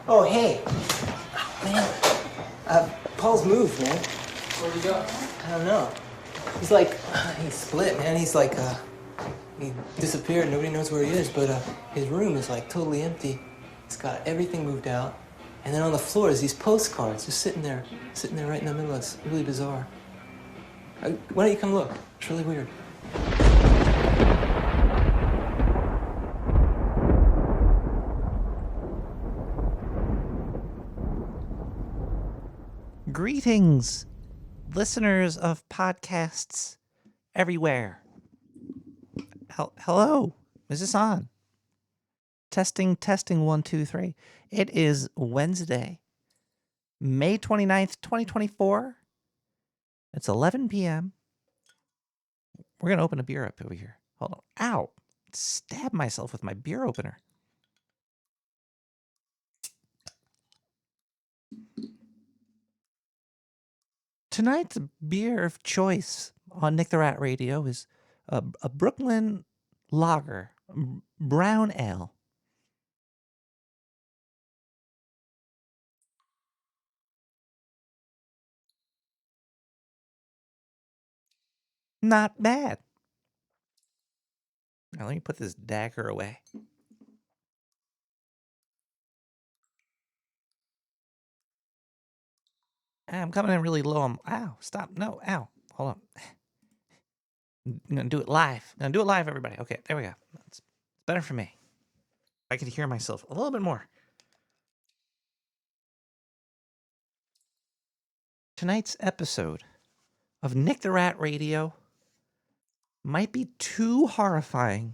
Oh, hey. Oh, man. Paul's moved, man. Where'd he go? I don't know. He's split, man. He disappeared. Nobody knows where he is, but his room is like totally empty. He's got everything moved out. And then on the floor is these postcards just sitting there right in the middle. It's really bizarre. Why don't you come look? It's really weird. Greetings, listeners of podcasts everywhere. Hello, is this on? Testing, 1, 2, 3. It is Wednesday, May 29th, 2024. It's 11 p.m. We're going to open a beer up over here. Hold on. Ow. Stab myself with my beer opener. Tonight's beer of choice on Nick the Rat Radio is a Brooklyn lager, brown ale. Not bad. Now let me put this dagger away. I'm coming in really low. Ow, stop. No, ow. Hold on. I'm going to do it live. Everybody. Okay, there we go. It's better for me. I could hear myself a little bit more. Tonight's episode of Nick the Rat Radio might be too horrifying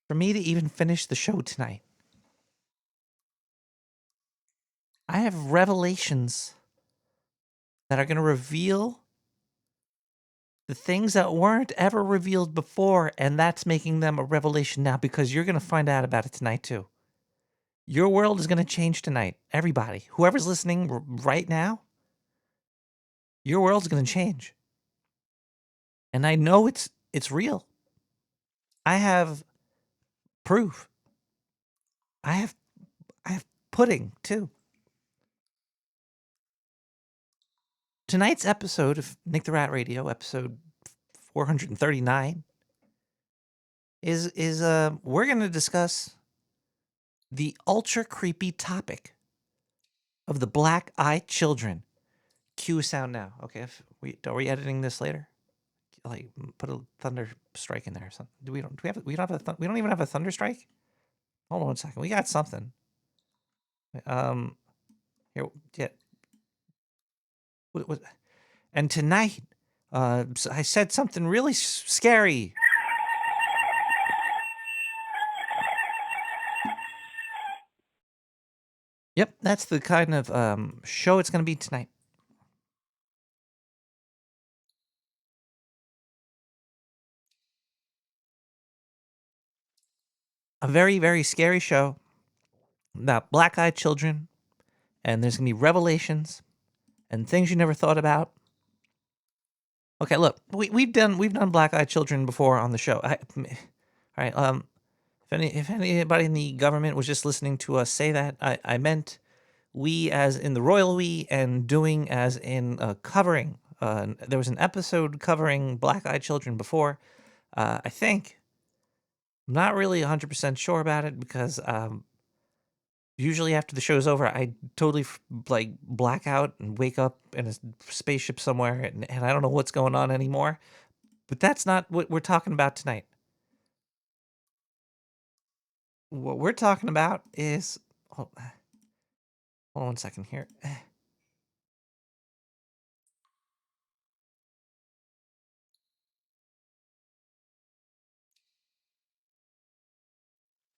for me to even finish the show tonight. I have revelations that are going to reveal the things that weren't ever revealed before, and that's making them a revelation now because you're going to find out about it tonight too. Your world is going to change tonight. Everybody, whoever's listening right now, your world's going to change. And I know it's real. I have proof. I have pudding too. Tonight's episode of Nick the Rat Radio, episode 439, is we're going to discuss the ultra creepy topic of the black-eyed children. Cue sound now. Okay, are we editing this later? Like, put a thunder strike in there or something. We don't even have a thunder strike. Hold on 1 second. We got something. Here, yeah. What? And tonight, I said something really scary. Yep, that's the kind of show it's going to be tonight. A very, very scary show about black-eyed children, and there's going to be revelations and things you never thought about. Okay, look, we've done black-eyed children before on the show. All right, if anybody in the government was just listening to us say that, I meant we as in the royal we, and doing as in covering. There was an episode covering black-eyed children before. I think. I'm not really 100% sure about it because usually after the show's over, I totally black out and wake up in a spaceship somewhere, and I don't know what's going on anymore. But that's not what we're talking about tonight. What we're talking about is... Hold on 1 second here.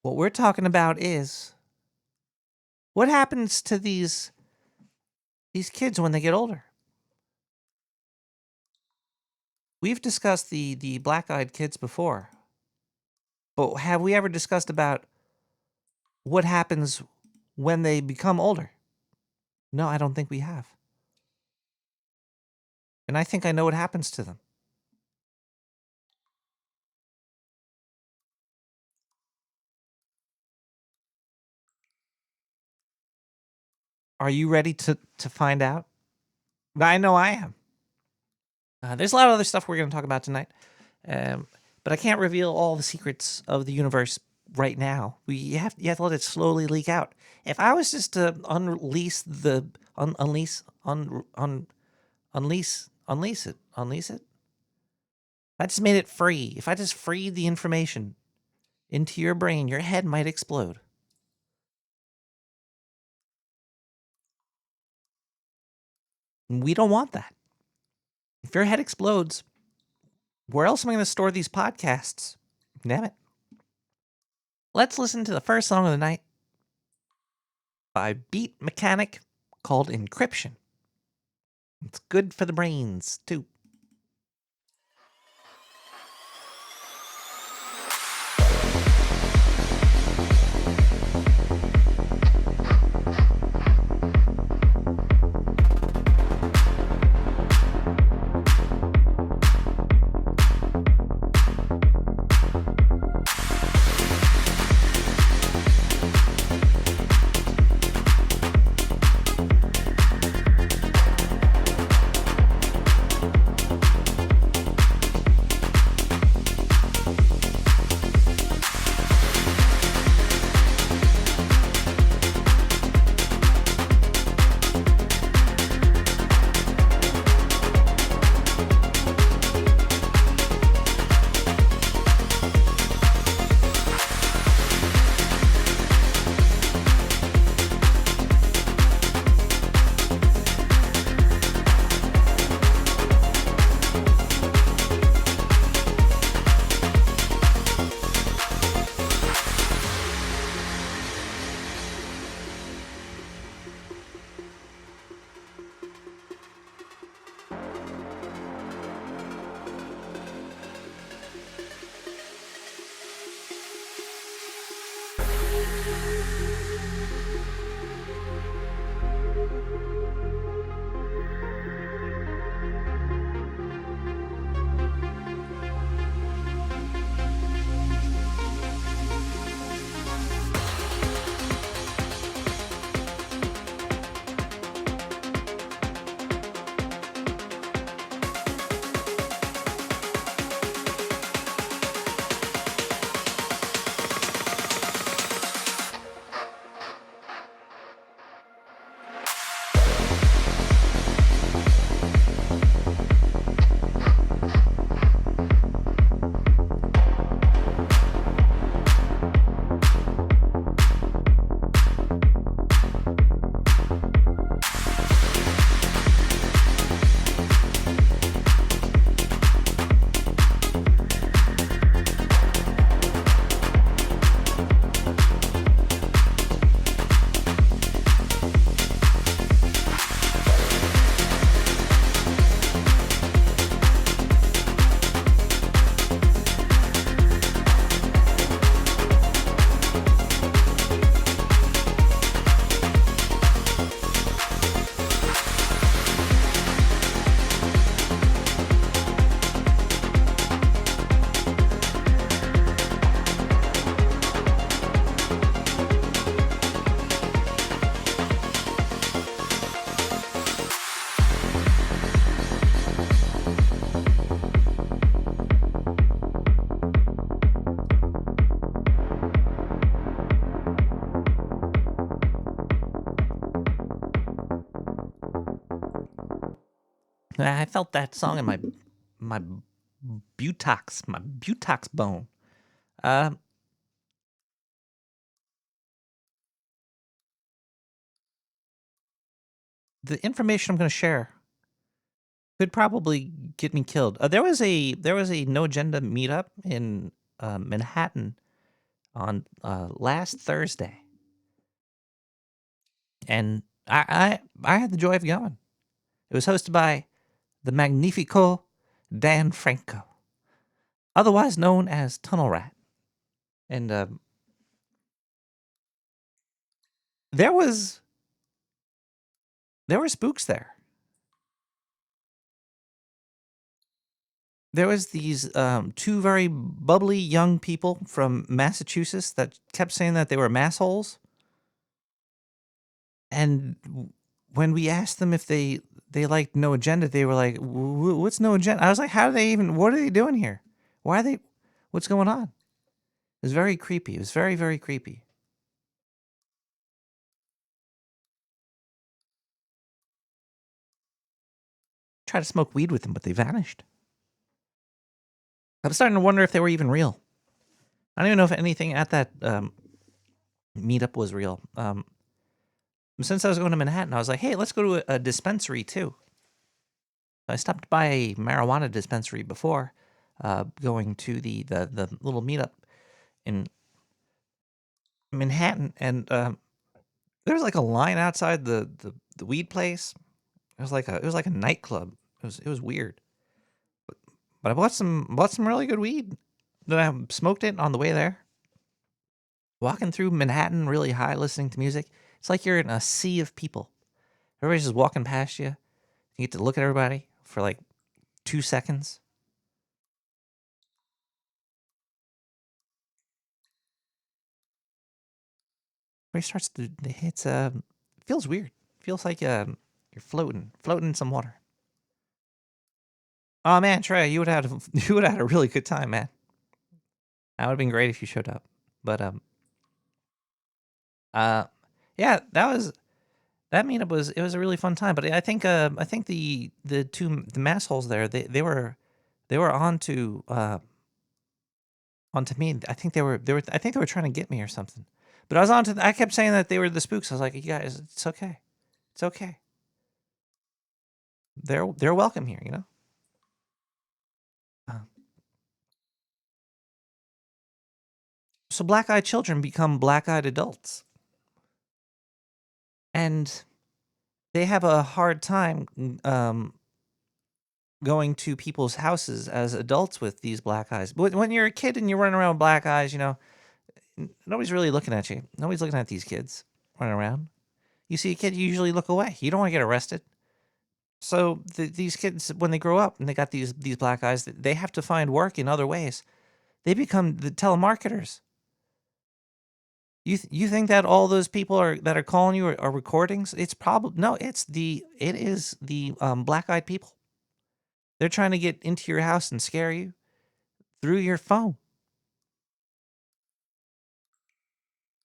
What we're talking about is what happens to these kids when they get older. We've discussed the black-eyed kids before, but have we ever discussed about what happens when they become older? No, I don't think we have. And I think I know what happens to them. Are you ready to find out? I know I am. There's a lot of other stuff we're going to talk about tonight, but I can't reveal all the secrets of the universe right now. You have to let it slowly leak out. If I was just to unleash it. I just made it free. If I just freed the information into your brain, your head might explode. And we don't want that. If your head explodes, where else am I going to store these podcasts? Damn it. Let's listen to the first song of the night by Beat Mechanic called Encryption. It's good for the brains, too. I felt that song in my butox bone. The information I'm going to share could probably get me killed. There was a no agenda meetup in Manhattan on last Thursday, and I had the joy of going. It was hosted by the Magnifico Dan Franco, otherwise known as Tunnel Rat, and there were spooks there. There was these two very bubbly young people from Massachusetts that kept saying that they were massholes. And when we asked them if they liked No Agenda, they were like, "What's No Agenda?" I was like, "How do they even? What are they doing here? Why are they? What's going on?" It was very creepy. It was very, very creepy. Tried to smoke weed with them, but they vanished. I'm starting to wonder if they were even real. I don't even know if anything at that meetup was real. Since I was going to Manhattan, I was like, "Hey, let's go to a dispensary too." I stopped by a marijuana dispensary before going to the little meetup in Manhattan, and there was like a line outside the weed place. It was like a nightclub. It was weird. But I bought some really good weed. Then I smoked it on the way there. Walking through Manhattan really high, listening to music. It's like you're in a sea of people. Everybody's just walking past you. You get to look at everybody for like 2 seconds. Everybody starts to. It's it feels weird. It feels like you're floating in some water. Oh man, Trey, you would have you would have had a really good time, man. That would have been great if you showed up. But uh, yeah, that meetup was it was a really fun time. But I think the mass holes there they were onto me. I think I think they were trying to get me or something. But I kept saying that they were the spooks. I was like, you guys, it's okay, it's okay. They're welcome here, you know. Uh, so black-eyed children become black-eyed adults, and they have a hard time going to people's houses as adults with these black eyes. But when you're a kid and you're running around with black eyes, you know, nobody's really looking at you. Nobody's looking at these kids running around. You see a kid, you usually look away. You don't want to get arrested. So these kids, when they grow up and they got these black eyes, they have to find work in other ways. They become the telemarketers. You think that all those people that are calling you are recordings? It's probably no. It is the black-eyed people. They're trying to get into your house and scare you through your phone.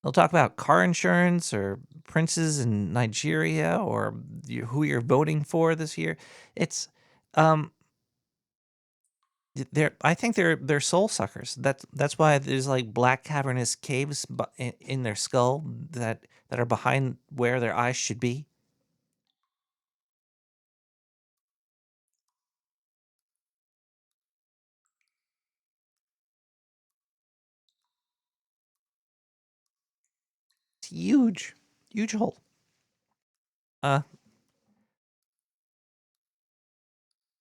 They'll talk about car insurance or princes in Nigeria or who you're voting for this year. It's um I think they're soul suckers. That's why there's like black cavernous caves in their skull that are behind where their eyes should be. It's huge, huge hole. Uh,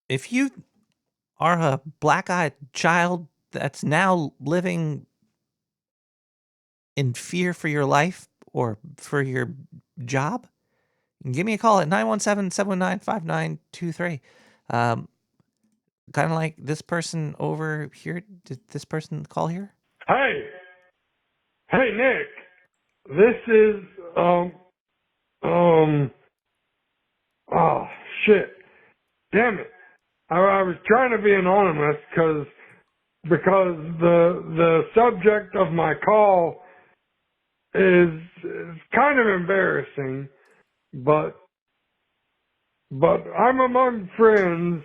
if you are a black-eyed child that's now living in fear for your life or for your job, give me a call at 917-719-5923. Um, kind of like this person over here. Did this person call here? Hey, hey, Nick. This is oh shit, damn it. I was trying to be anonymous because the subject of my call is kind of embarrassing, but I'm among friends,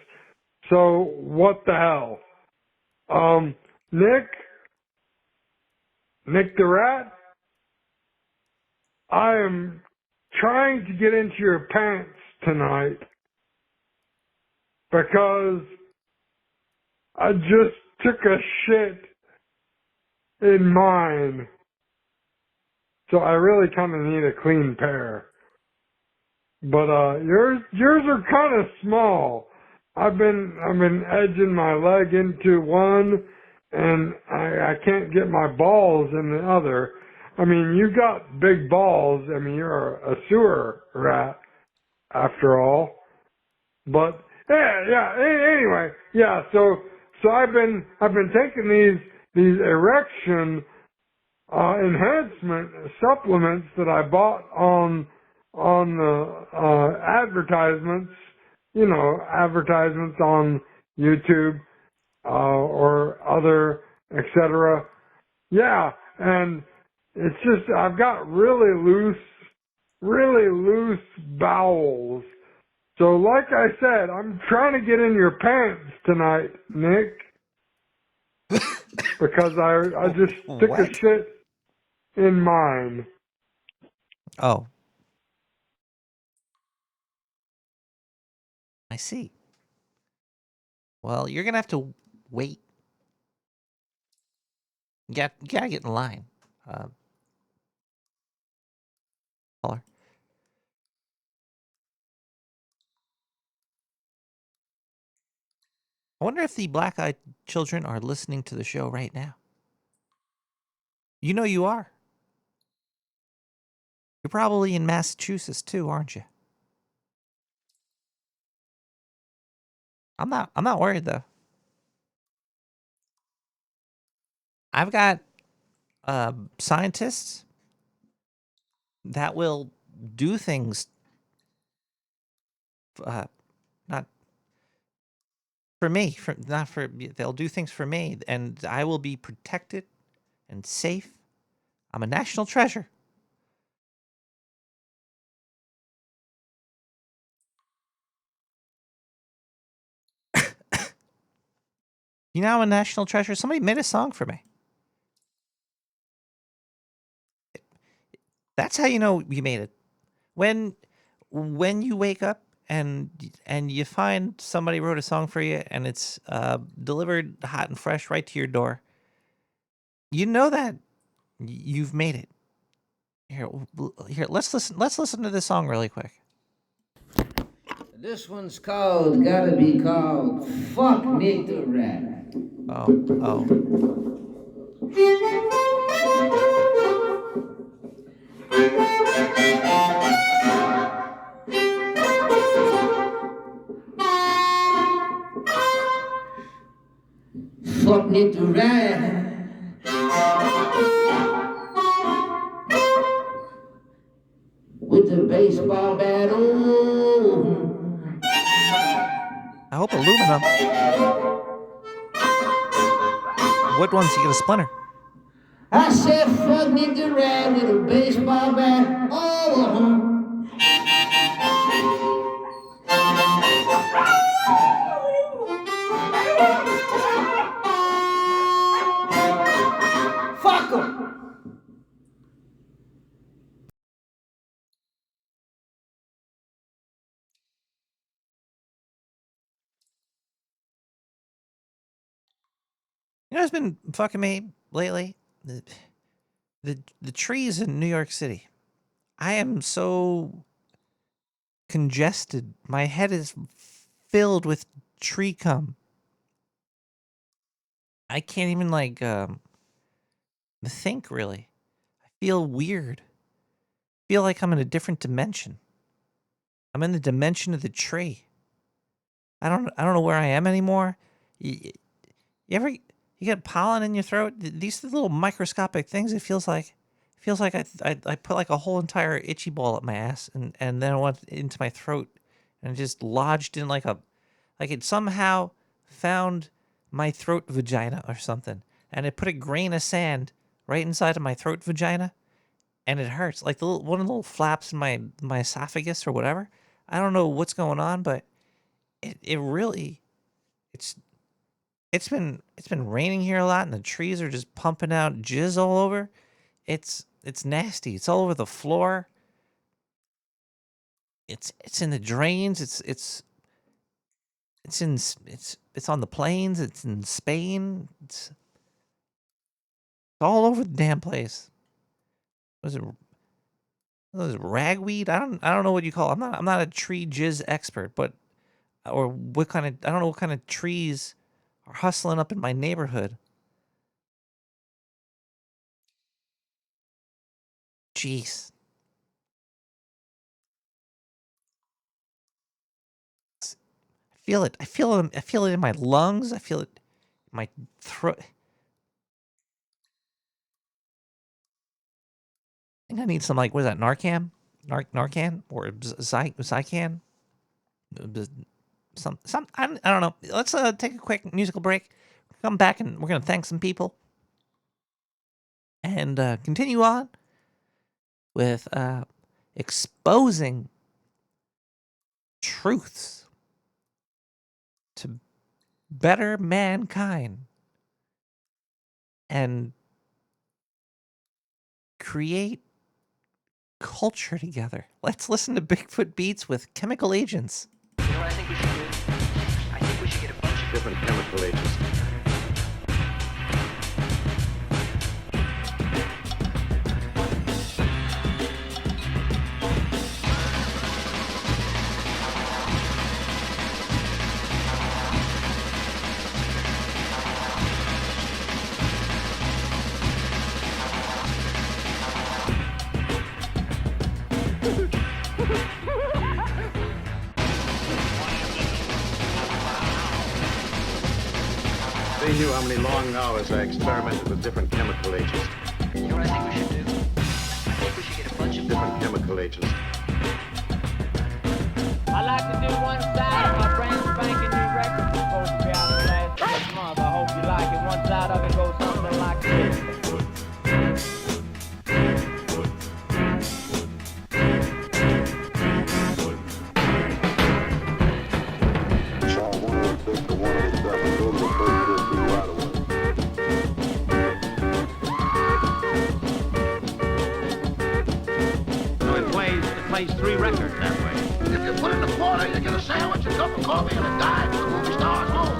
so what the hell? Nick the Rat, I am trying to get into your pants tonight because I just took a shit in mine. So I really kind of need a clean pair. But yours are kind of small. I've been edging my leg into one, and I can't get my balls in the other. I mean, you got big balls. I mean, you're a sewer rat after all. But anyway, yeah. So I've been taking these erection enhancement supplements that I bought on on the advertisements, advertisements on YouTube or other, etc. Yeah, and it's just I've got really loose bowels. So like I said, I'm trying to get in your pants tonight, Nick, because I just took a What? shit in mine. Oh, I see. Well, you're gonna have to wait. You gotta get in line. Uh, caller. I wonder if the black-eyed children are listening to the show right now. You know you are. You're probably in Massachusetts too, aren't you? I'm not worried though. I've got scientists that will do things. Not for me. Not for. They'll do things for me, and I will be protected and safe. I'm a national treasure. You know, I'm a national treasure. Somebody made a song for me. That's how you know you made it. When you wake up and you find somebody wrote a song for you and it's delivered hot and fresh right to your door, you know that you've made it. Here, let's listen. Let's listen to this song really quick. This one's called, gotta be called, Fuck Nick the Rat. Oh. Fuck Nick the Rat. With the baseball bat, oh. I hope aluminum. What one's he gonna splinter? I said fuck Nick the Rat with a baseball bat, oh. Fuck him. You know what's been fucking me lately? The trees in New York City. I am so congested. My head is filled with tree cum. I can't even think really. I feel weird. I feel like I'm in a different dimension. I'm in the dimension of the tree. I don't know where I am anymore. You ever you get pollen in your throat? These little microscopic things. It feels like I put like a whole entire itchy ball up my ass and then it went into my throat and just lodged in like it somehow found my throat vagina or something and it put a grain of sand right inside of my throat vagina and it hurts like one of the little flaps in my esophagus or whatever. I don't know what's going on, but it really it's it's been raining here a lot and the trees are just pumping out jizz all over. It's nasty. It's all over the floor. It's in the drains. It's on the plains. It's in Spain. It's all over the damn place. Was it ragweed? I don't know what you call it. I'm not a tree jizz expert, but or what kind of I don't know what kind of trees are hustling up in my neighborhood. Jeez. I feel it. I feel it in my lungs. I feel it in my throat. I think I need some what is that, Narcan? Narcan or Zycan. Some I don't know. Let's take a quick musical break. Come back and we're gonna thank some people and continue on with exposing truths to better mankind and create culture together. Let's listen to Bigfoot Beats with Chemical Agents. You know what I think we should do? I think we should get a bunch of different chemical agents. They knew how many long hours I experimented with different chemical agents. You know what I think we should do? I think we should get a bunch of Different chemical agents. I like to do one side of my brand spanking new record. It's supposed to be out the last of this month. I hope you like it. One side of it goes something like this. So it plays 3 records that way. If you put in a quarter, you get a sandwich, a cup of coffee, and a dime for the movie star's home.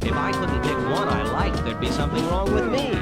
If I couldn't pick one I liked, there'd be something wrong with me.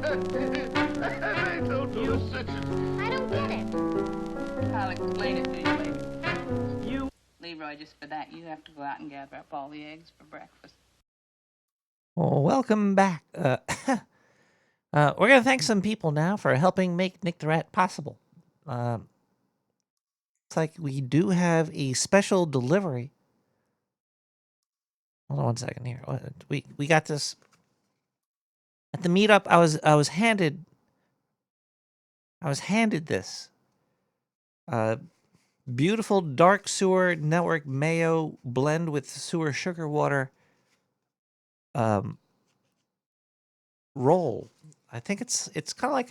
I don't get it. I'll explain it to you later. Leroy, just for that, you have to go out and gather up all the eggs for breakfast. Well, welcome back. We're going to thank some people now for helping make Nick the Rat possible. Looks like we do have a special delivery. Hold on 1 second here. We got this at the meetup. I was handed this beautiful dark sewer network mayo blend with sewer sugar water roll. I think it's kind of like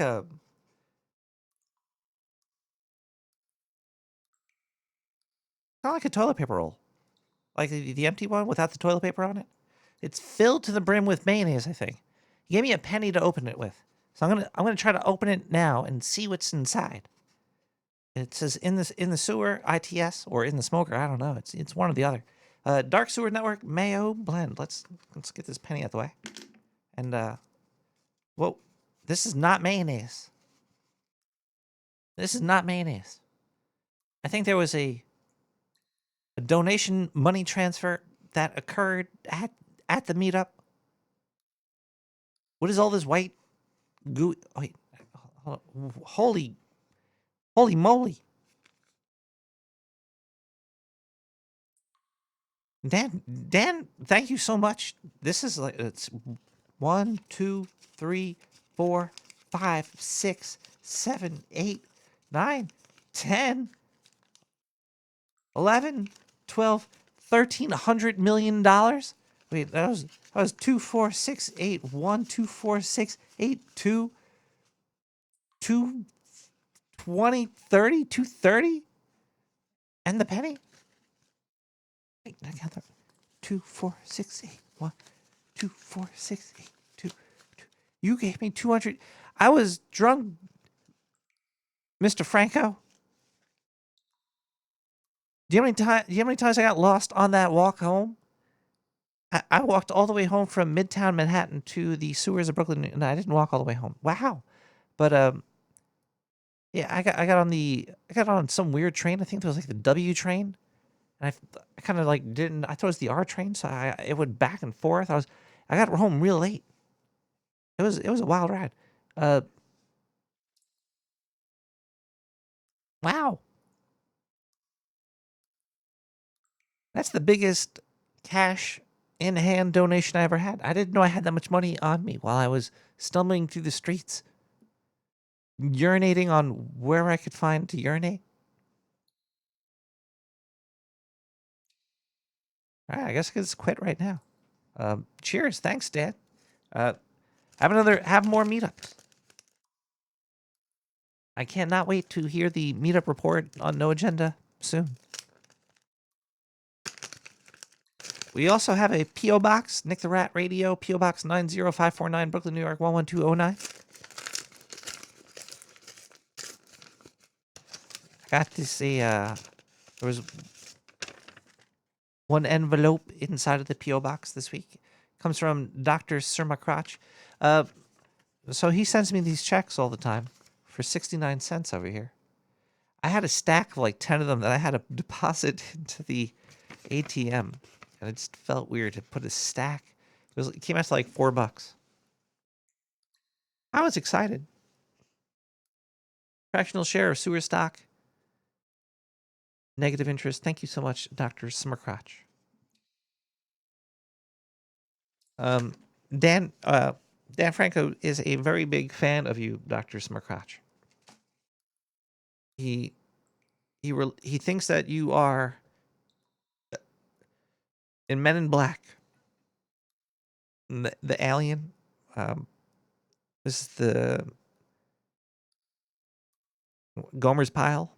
a toilet paper roll. like the empty one without the toilet paper on it. It's filled to the brim with mayonnaise, I think. He gave me a penny to open it with. So I'm gonna try to open it now and see what's inside. It says in the sewer ITS or in the smoker. I don't know. It's one or the other. Dark Sewer Network Mayo Blend. Let's get this penny out the way. And whoa, this is not mayonnaise. This is not mayonnaise. I think there was a donation money transfer that occurred at the meetup. What is all this white goo? Wait, holy moly! Dan, thank you so much. This is like it's 1, 2, 3, 4, 5, 6, 7, 8, 9, 10, 11, 12, $1,300 million. Wait, that was 2, 4, 6, 8, 1, 2, 4, 6, 8, 2, 2, 20, 30, 230, and the penny. Wait, I got that. 2, 4, 6, 8, 1, 2, 4, 6, 8, 2, 2. You gave me 200. I was drunk, Mr. Franco. Do you know how many times I got lost on that walk home? I walked all the way home from Midtown Manhattan to the sewers of Brooklyn, and I didn't walk all the way home. Wow. But yeah, I got on some weird train. I think it was like the W train. And I kind of like didn't. I thought it was the R train, so it went back and forth. I got home real late. It was a wild ride. Wow, that's the biggest cash in hand donation I ever had. I didn't know I had that much money on me while I was stumbling through the streets, urinating on where I could find to urinate. All right, I guess I can just quit right now. Cheers. Thanks, Dad. Have more meetups. I cannot wait to hear the meetup report on No Agenda soon. We also have a P.O. Box, Nick the Rat Radio, P.O. Box 90549, Brooklyn, New York, 11209. I got this, there was one envelope inside of the P.O. Box this week. Comes from Dr. Surma Crotch. So he sends me these checks all the time for 69 cents over here. I had a stack of like 10 of them that I had to deposit into the ATM. And it just felt weird to put a stack. It came out to like $4. I was excited. Fractional share of sewer stock. Negative interest. Thank you so much, Dr. Smurcrotch. Dan Franco is a very big fan of you, Dr. Smurcrotch. He thinks that you are in Men in Black. The alien. This is the Gomer's Pile.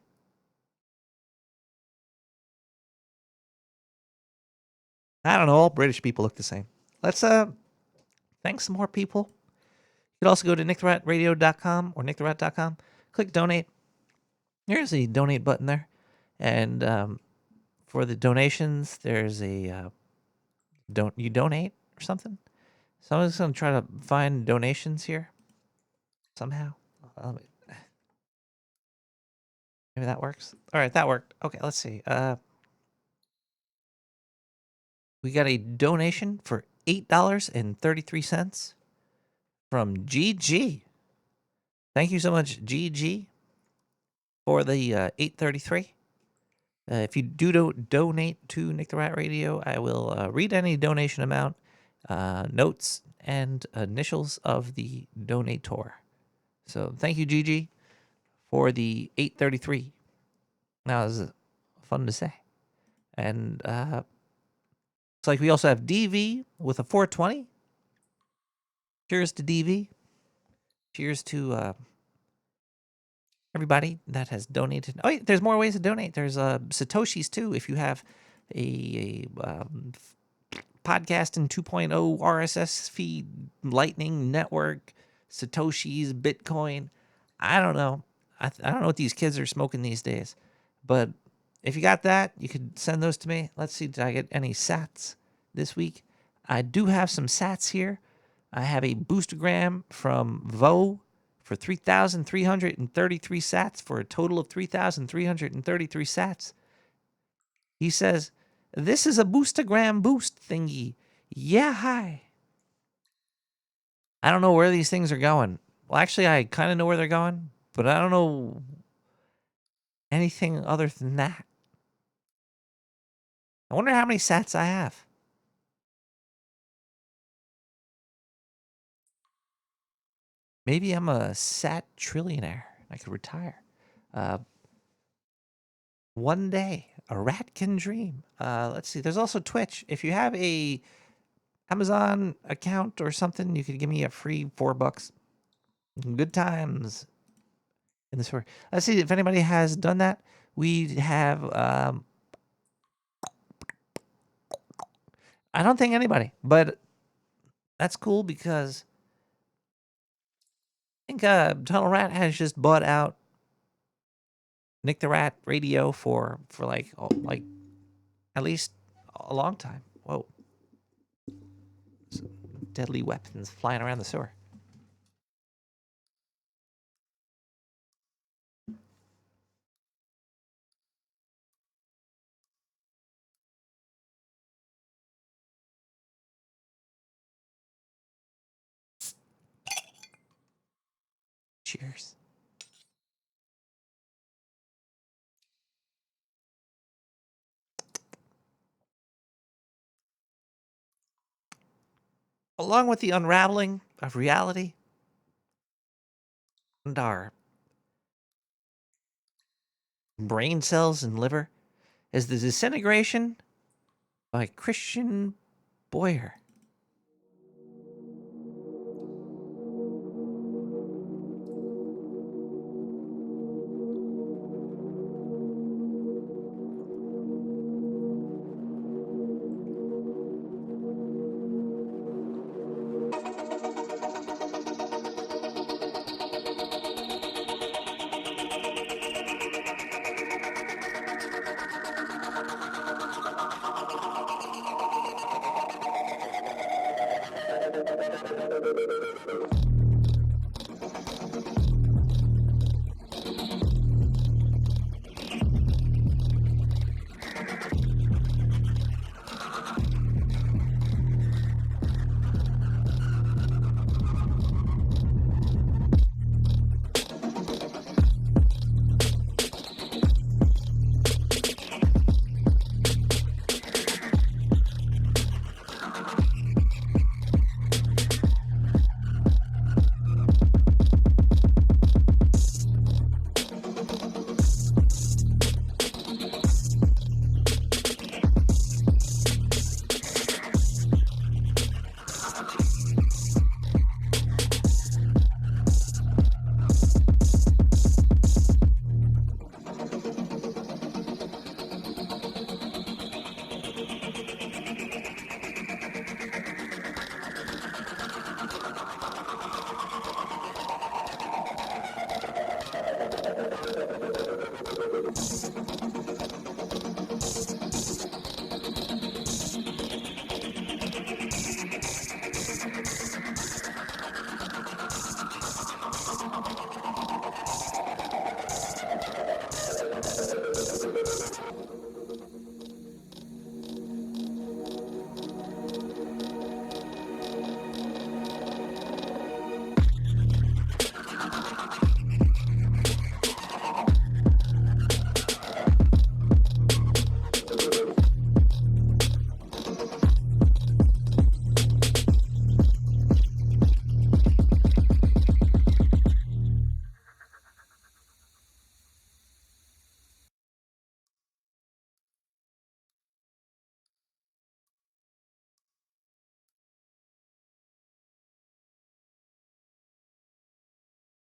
I don't know. All British people look the same. Let's thank some more people. You can also go to nicktheраtradio.com or nicktherat.com. Click donate. There's a donate button there, and for the donations, there's a you donate or something. So I'm just gonna try to find donations here somehow. Maybe that works. All right, that worked. Okay, let's see. We got a donation for $8.33 from GG. Thank you so much, GG, for the $8.33. If you do donate to Nick the Rat Radio, I will read any donation amount, notes, and initials of the donator. So thank you, GG, for the $8.33. That was fun to say. And looks like we also have DV with a $4.20. Cheers to DV. Cheers to everybody that has donated. Oh, there's more ways to donate. There's Satoshis too. If you have a podcasting 2.0 RSS feed, Lightning Network, Satoshi's, Bitcoin. I don't know. I don't know what these kids are smoking these days. But if you got that, you could send those to me. Let's see, did I get any sats this week? I do have some sats here. I have a boostergram from Vo for 3,333 sats for a total of 3,333 sats. He says, "This is a boostergram boost thingy. Yeah, hi." I don't know where these things are going. Well, actually, I kind of know where they're going, but I don't know anything other than that. I wonder how many sats I have. Maybe I'm a sat trillionaire. I could retire. One day, a rat can dream. Let's see. There's also Twitch. If you have a Amazon account or something, you could give me a free $4. Good times in the store. Let's see if anybody has done that. We have. I don't think anybody, but that's cool because I think Tunnel Rat has just bought out Nick the Rat Radio for like at least a long time. Whoa. Some deadly weapons flying around the sewer. Cheers. Along with the unraveling of reality and our brain cells and liver is the disintegration by Christian Boyer.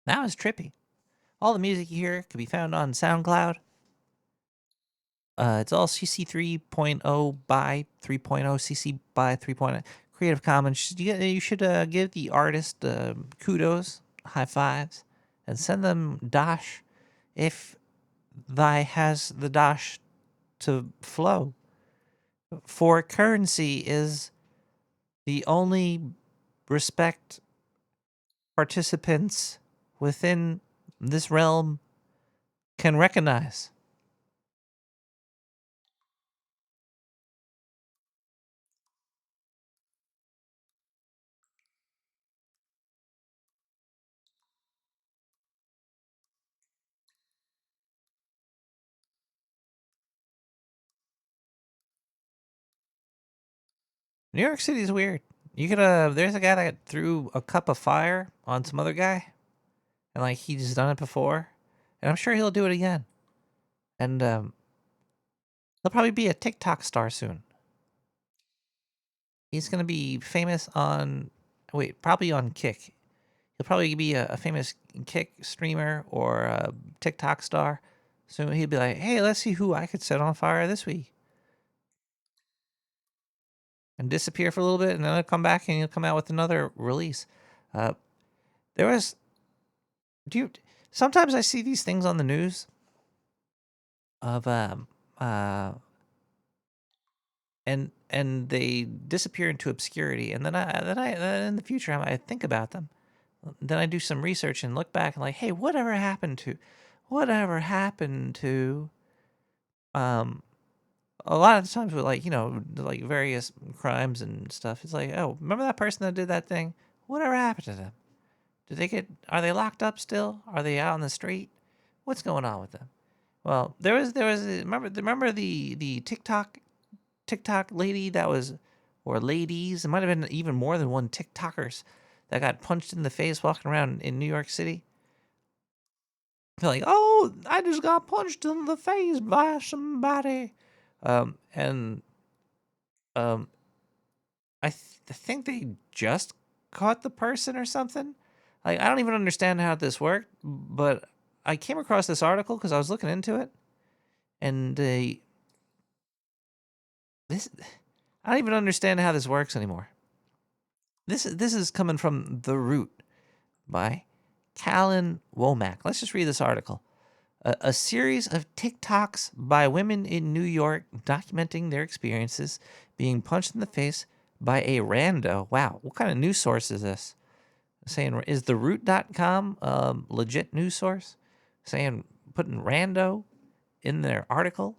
That was trippy. All the music you hear can be found on SoundCloud. It's all CC 3.0 by 3.0, CC by 3.0, Creative Commons. You should give the artist kudos, high fives, and send them dash if thy has the dash to flow. For currency is the only respect participants within this realm can recognize. New York City is weird. You could there's a guy that threw a cup of fire on some other guy, and like he's done it before, and I'm sure he'll do it again. And he'll probably be a TikTok star soon. He's gonna be famous on, probably on Kick. He'll probably be a famous Kick streamer or a TikTok star. So he'll be like, "Hey, let's see who I could set on fire this week," and disappear for a little bit, and then he'll come back and he'll come out with another release. There was, sometimes I see these things on the news of and they disappear into obscurity, and then in the future I think about them. Then I do some research and look back and like, hey, whatever happened to a lot of the times with like, like various crimes and stuff. It's like, oh, remember that person that did that thing? Whatever happened to them? Are they locked up still? Are they out on the street? What's going on with them? Well, remember the TikTok lady that was, or ladies, it might have been even more than one TikTokers that got punched in the face walking around in New York City. They're like, oh, I just got punched in the face by somebody. I think they just caught the person or something. Like, I don't even understand how this worked, but I came across this article because I was looking into it, and I don't even understand how this works anymore. This is coming from The Root by Callan Womack. Let's just read this article. A series of TikToks by women in New York documenting their experiences being punched in the face by a rando. Wow, what kind of news source is this? Saying, is theroot.com a legit news source? Putting rando in their article?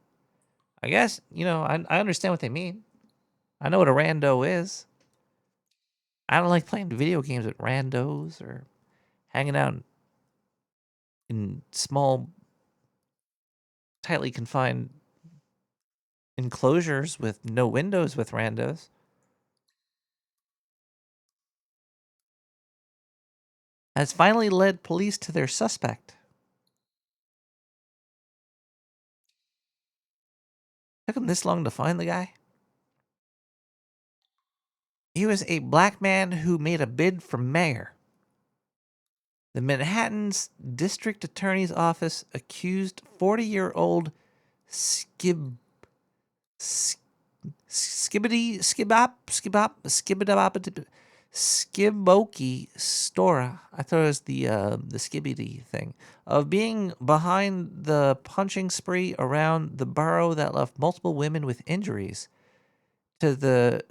I guess, I understand what they mean. I know what a rando is. I don't like playing video games with randos or hanging out in small, tightly confined enclosures with no windows with randos. Has finally led police to their suspect. Took them this long to find the guy. He was a black man who made a bid for mayor. The Manhattan's district attorney's office accused 40-year-old Skiboki Stora, I thought it was the Skibidi thing, of being behind the punching spree around the borough that left multiple women with injuries to the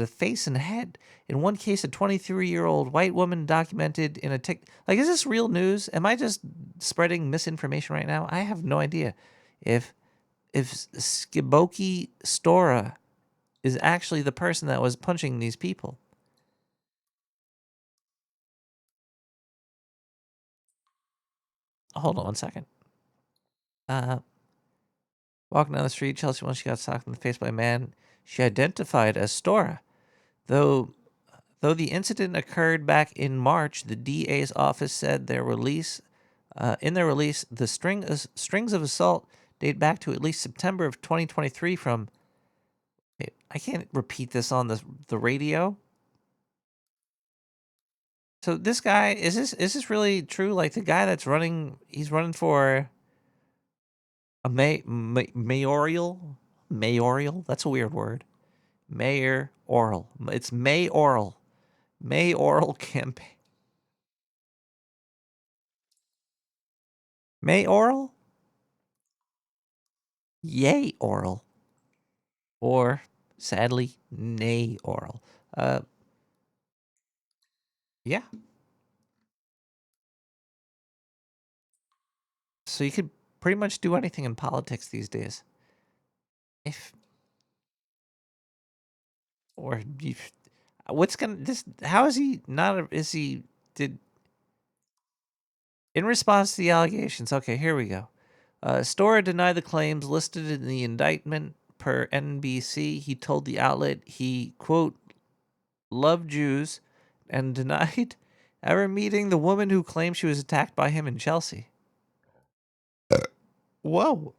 face and head. In one case, a 23-year-old white woman documented in a like, is this real news? Am I just spreading misinformation right now? I have no idea if Skiboki Stora is actually the person that was punching these people. Hold on one second. Walking down the street, Chelsea, when she got socked in the face by a man she identified as Stora. Though the incident occurred back in March, the DA's office said in their release, the strings of assault date back to at least September of 2023 from... I can't repeat this on the radio. So this guy, is this really true? Like, the guy that's running, he's running for A mayoral? Mayoral? That's a weird word. Mayor oral. It's mayoral. Mayoral campaign. Mayoral? Yay oral. Or, sadly, nay oral. Yeah. So you could pretty much do anything in politics these days. If or you, what's gonna this? How is he not? Is he did in response to the allegations? Okay, here we go. Storer denied the claims listed in the indictment per NBC. He told the outlet he quote loved Jews and denied ever meeting the woman who claimed she was attacked by him in Chelsea. Whoa.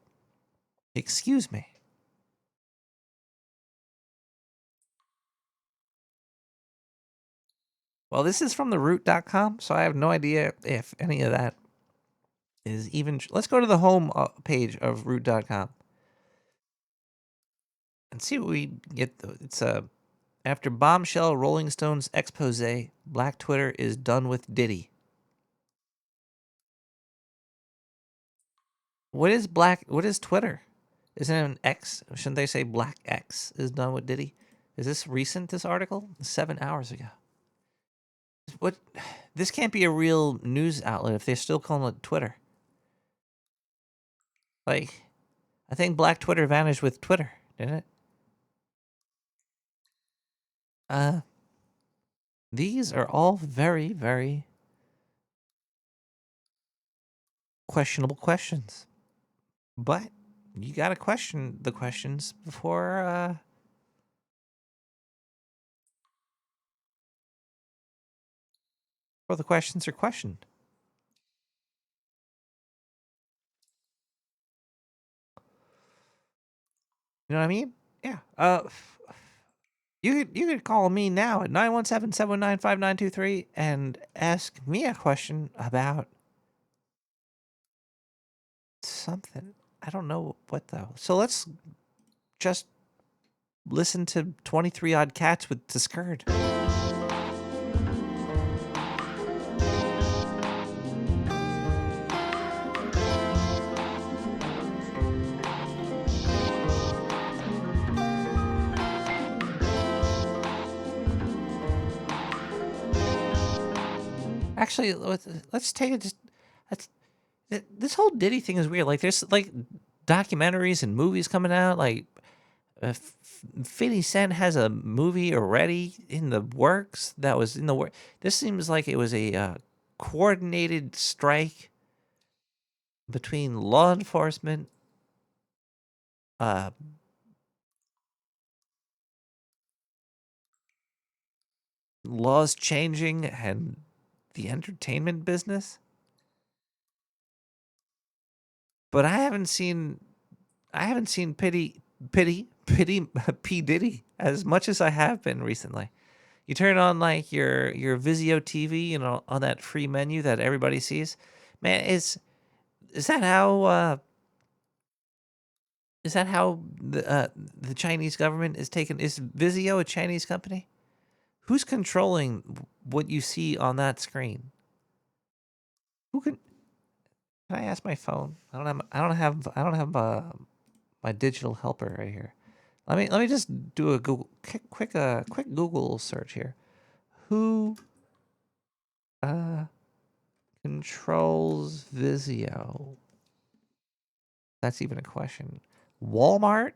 Excuse me. Well, this is from theroot.com, so I have no idea if any of that is even. Let's go to the home page of root.com and see what we get. It's after bombshell Rolling Stones expose, Black Twitter is done with Diddy. What is Twitter? Isn't it an X? Shouldn't they say Black X is done with Diddy? Is this recent, this article? 7 hours ago. What? This can't be a real news outlet if they're still calling it Twitter. Like, I think Black Twitter vanished with Twitter, didn't it? These are all very, very questionable questions. But you got to question the questions before the questions are questioned. You know what I mean? Yeah. You could call me now at 917-719-5923 and ask me a question about something. I don't know what though. So let's just listen to 23 Odd Cats with Discurd. Actually, let's take it. This whole Diddy thing is weird. Like, there's like documentaries and movies coming out. Like, 50 Cent has a movie already in the works that was in the work. This seems like it was a coordinated strike between law enforcement, laws changing, and the entertainment business. But I haven't seen P Diddy as much as I have been recently. You turn on like your Vizio TV, you know, on that free menu that everybody sees. Man, is that how the Chinese government is taking? Is Vizio a Chinese company? Who's controlling what you see on that screen? Who can? Can I ask my phone? I don't have my digital helper right here. Let me just do a quick Google search here. Who controls Vizio? That's even a question. Walmart?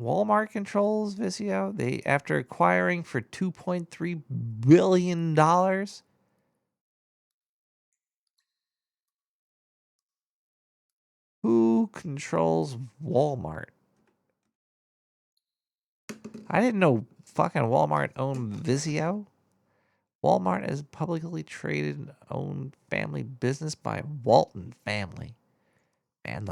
Walmart controls Vizio. They, after acquiring for $2.3 billion. Who controls Walmart? I didn't know fucking Walmart owned Vizio. Walmart is a publicly traded, owned family business by Walton family. And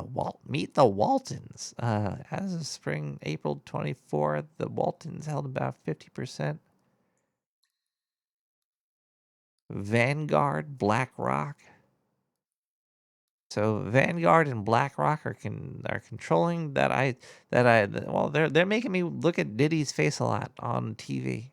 meet the Waltons. As of spring, April 24th, the Waltons held about 50%. Vanguard, BlackRock, So Vanguard and BlackRock are controlling well they're making me look at Diddy's face a lot on TV.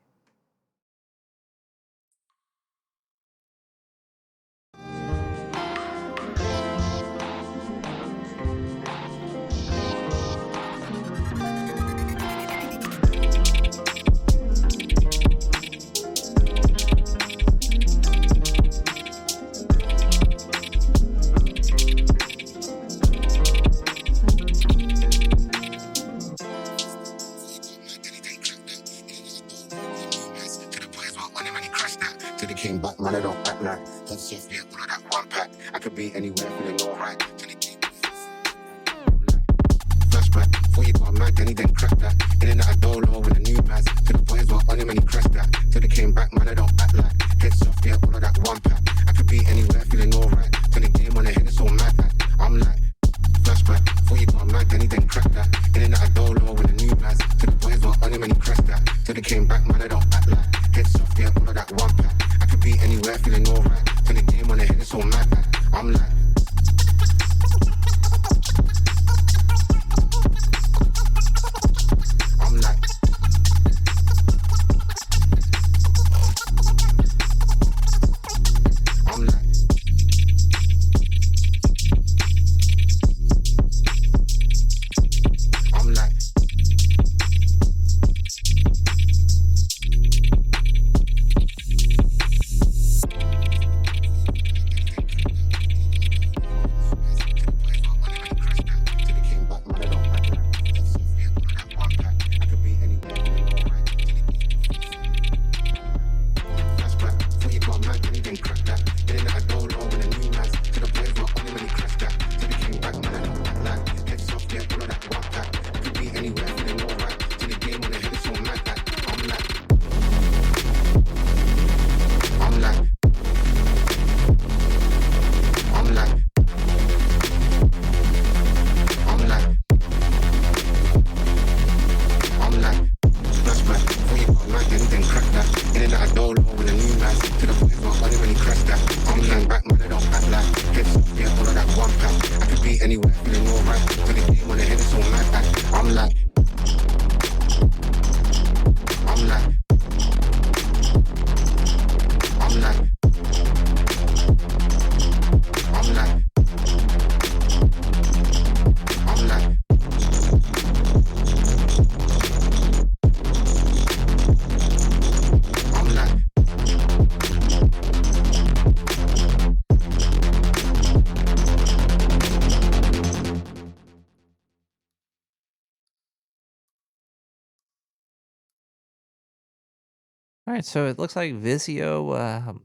To the king, back man, I don't act like that's just yeah, all of that one pack. I could be anywhere, feeling alright. To the king, flashback, before you got mad, then he didn't crack that. In and out of dolo with a new mask. To the boys were on him and he crashed that. To the king, back man, I don't act like head soft, yeah, all of that one pack. I could be anywhere, feeling alright. To the game when I hit it so mad that I'm like flashback, before you got mad, then he didn't crack that. In and out of dolo with a new mask. To the boys were on him and he crashed that. To the king, back man, I don't act like head soft, yeah, all of that one pack. I could be anywhere, feeling alright. To the game when I hit it so mad that I'm like All right, so it looks like Vizio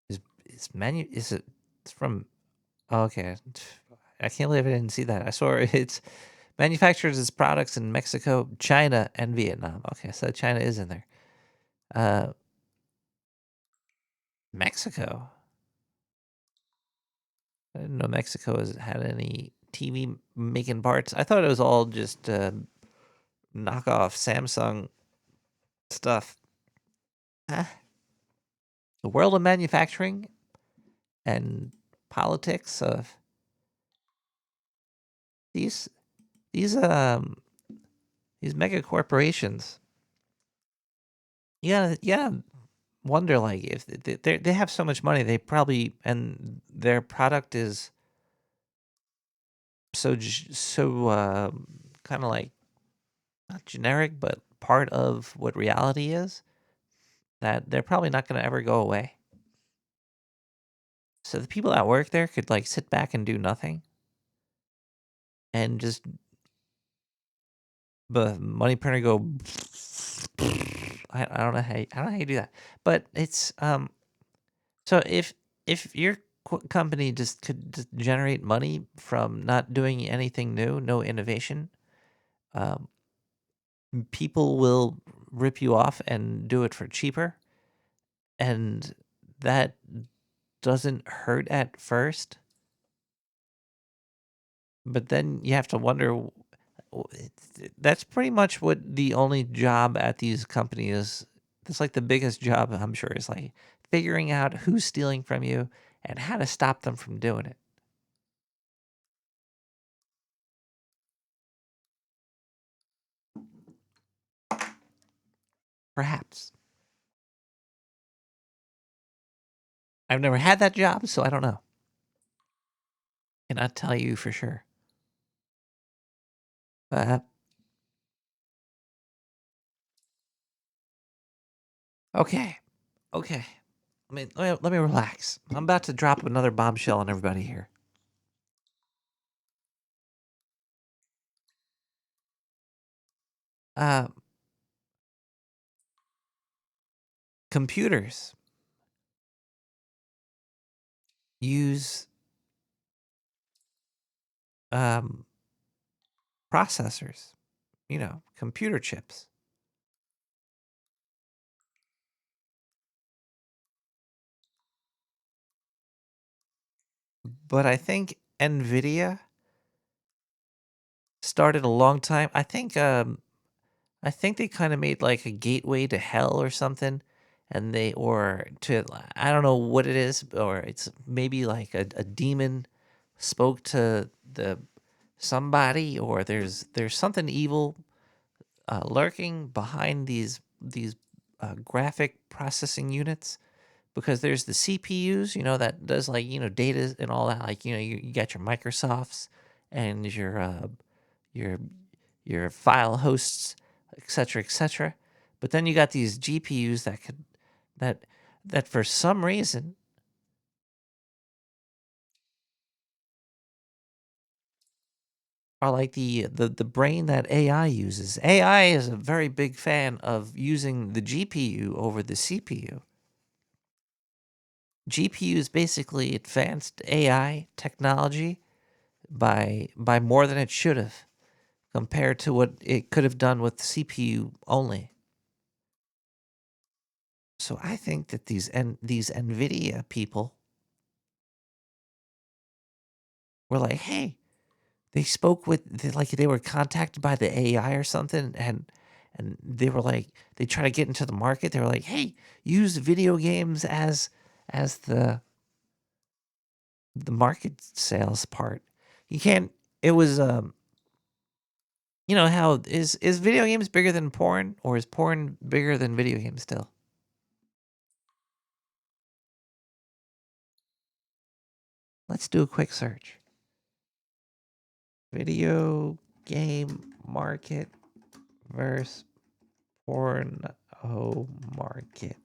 it's from okay. I can't believe I didn't see that. I saw it's manufactures its products in Mexico, China, and Vietnam. Okay, so China is in there. Mexico. I didn't know Mexico had any TV making parts. I thought it was all just knockoff Samsung stuff. The world of manufacturing and politics of these mega corporations. Yeah. Wonder like if they have so much money, they probably and their product is so kind of like not generic, but part of what reality is, that they're probably not going to ever go away. So the people that work there could like sit back and do nothing, and just the money printer go. I don't know how you do that, but it's So if your company just could just generate money from not doing anything new, no innovation, people will rip you off and do it for cheaper, and that doesn't hurt at first, but then you have to wonder. That's pretty much what the only job at these companies. That's like the biggest job, I'm sure, is like figuring out who's stealing from you and how to stop them from doing it. Perhaps. I've never had that job, so I don't know. Cannot tell you for sure. Okay. Let me relax. I'm about to drop another bombshell on everybody here. Computers use processors, computer chips. But I think NVIDIA started a long time. I think they kind of made like a gateway to hell or something, and I don't know what it is, or it's maybe like a demon spoke to somebody, or there's something evil lurking behind these graphic processing units, because there's the CPUs, that does like data and all that, like you got your Microsofts and your file hosts, etc., etc. But then you got these GPUs that for some reason are like the brain that AI uses. AI is a very big fan of using the GPU over the CPU. GPU is basically advanced AI technology by more than it should have, compared to what it could have done with CPU only. So I think that these NVIDIA people were like, hey, they spoke like they were contacted by the AI or something, and they were like, they try to get into the market. They were like, hey, use video games as the market sales part. You can't. It was how is video games bigger than porn, or is porn bigger than video games still? Let's do a quick search. Video game market versus porno market.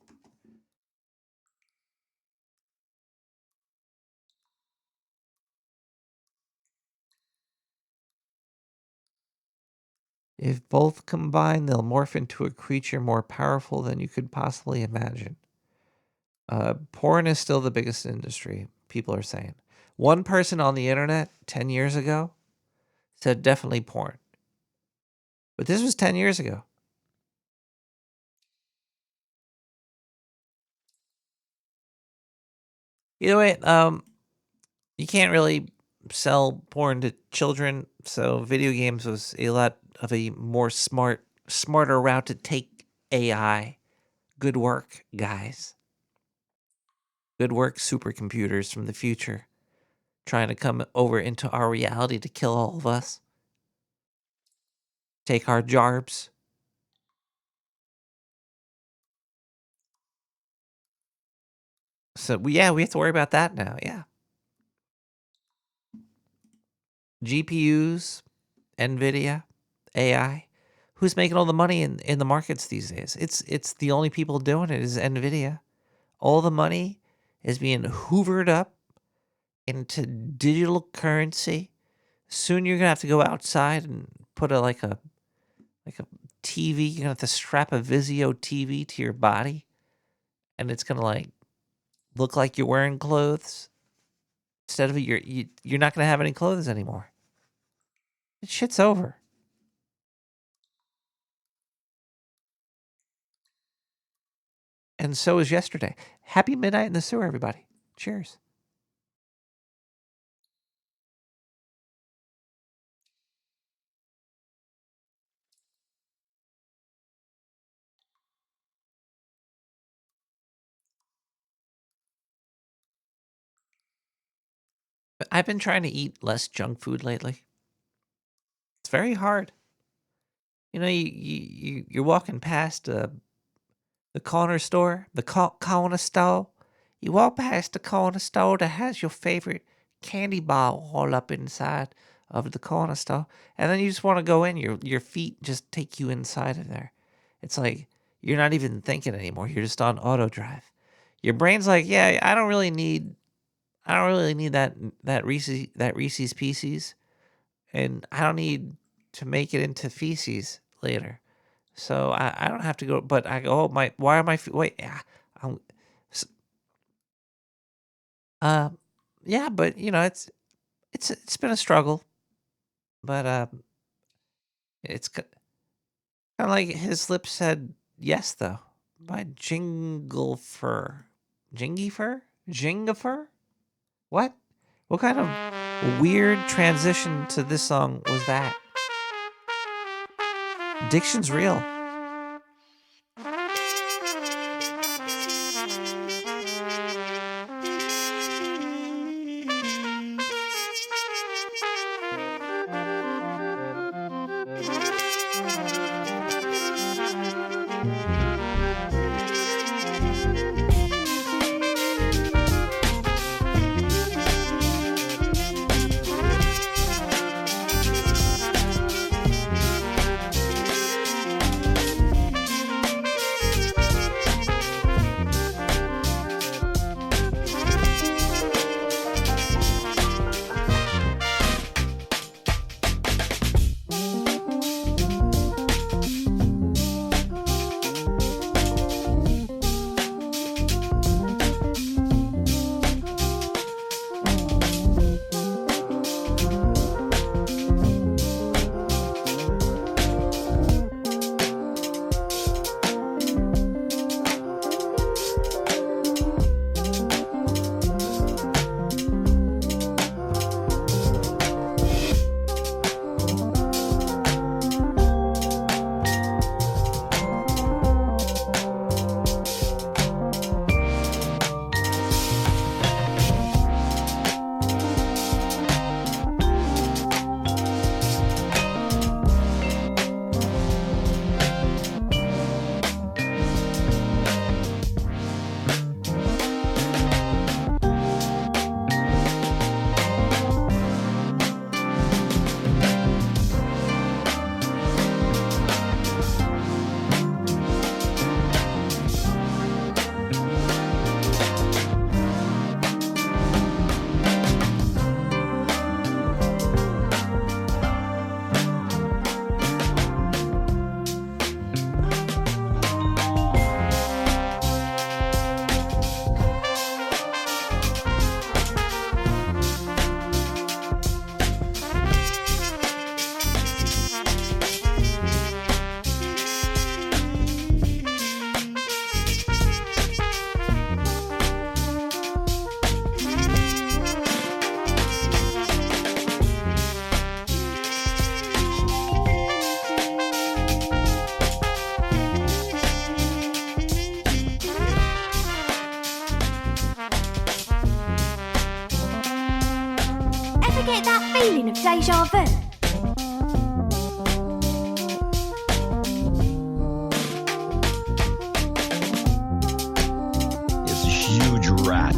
If both combine, they'll morph into a creature more powerful than you could possibly imagine. Porn is still the biggest industry, people are saying. One person on the internet 10 years ago said definitely porn. But this was 10 years ago. Either way, you can't really sell porn to children, so video games was a lot of a more smarter route to take AI. Good work, guys. Good work, supercomputers from the future, trying to come over into our reality to kill all of us. Take our jarbs. So, we have to worry about that now, yeah. GPUs, NVIDIA, AI. Who's making all the money in the markets these days? It's the only people doing it is NVIDIA. All the money is being hoovered up into digital currency. Soon you're gonna have to go outside and put a TV. You're gonna have to strap a Vizio TV to your body, and it's gonna like look like you're wearing clothes. Instead of you're not gonna have any clothes anymore. This shit's over. And so is yesterday. Happy midnight in the sewer, everybody. Cheers. I've been trying to eat less junk food lately. It's very hard. You know, you're walking past the corner store, the corner store. You walk past the corner store that has your favorite candy bar all up inside of the corner store, and then you just want to go in. Your feet just take you inside of there. It's like you're not even thinking anymore. You're just on auto drive. Your brain's like, yeah, I don't really need that Reese's Pieces, and I don't need to make it into feces later. So I don't have to go, but I go, why are my feet, wait, I'm, yeah, but you know, it's been a struggle, but it's kind of like his lips said yes, though, by Jingifer? What? What kind of weird transition to this song was that? Diction's real. Get that feeling of deja vu? It's a huge rat.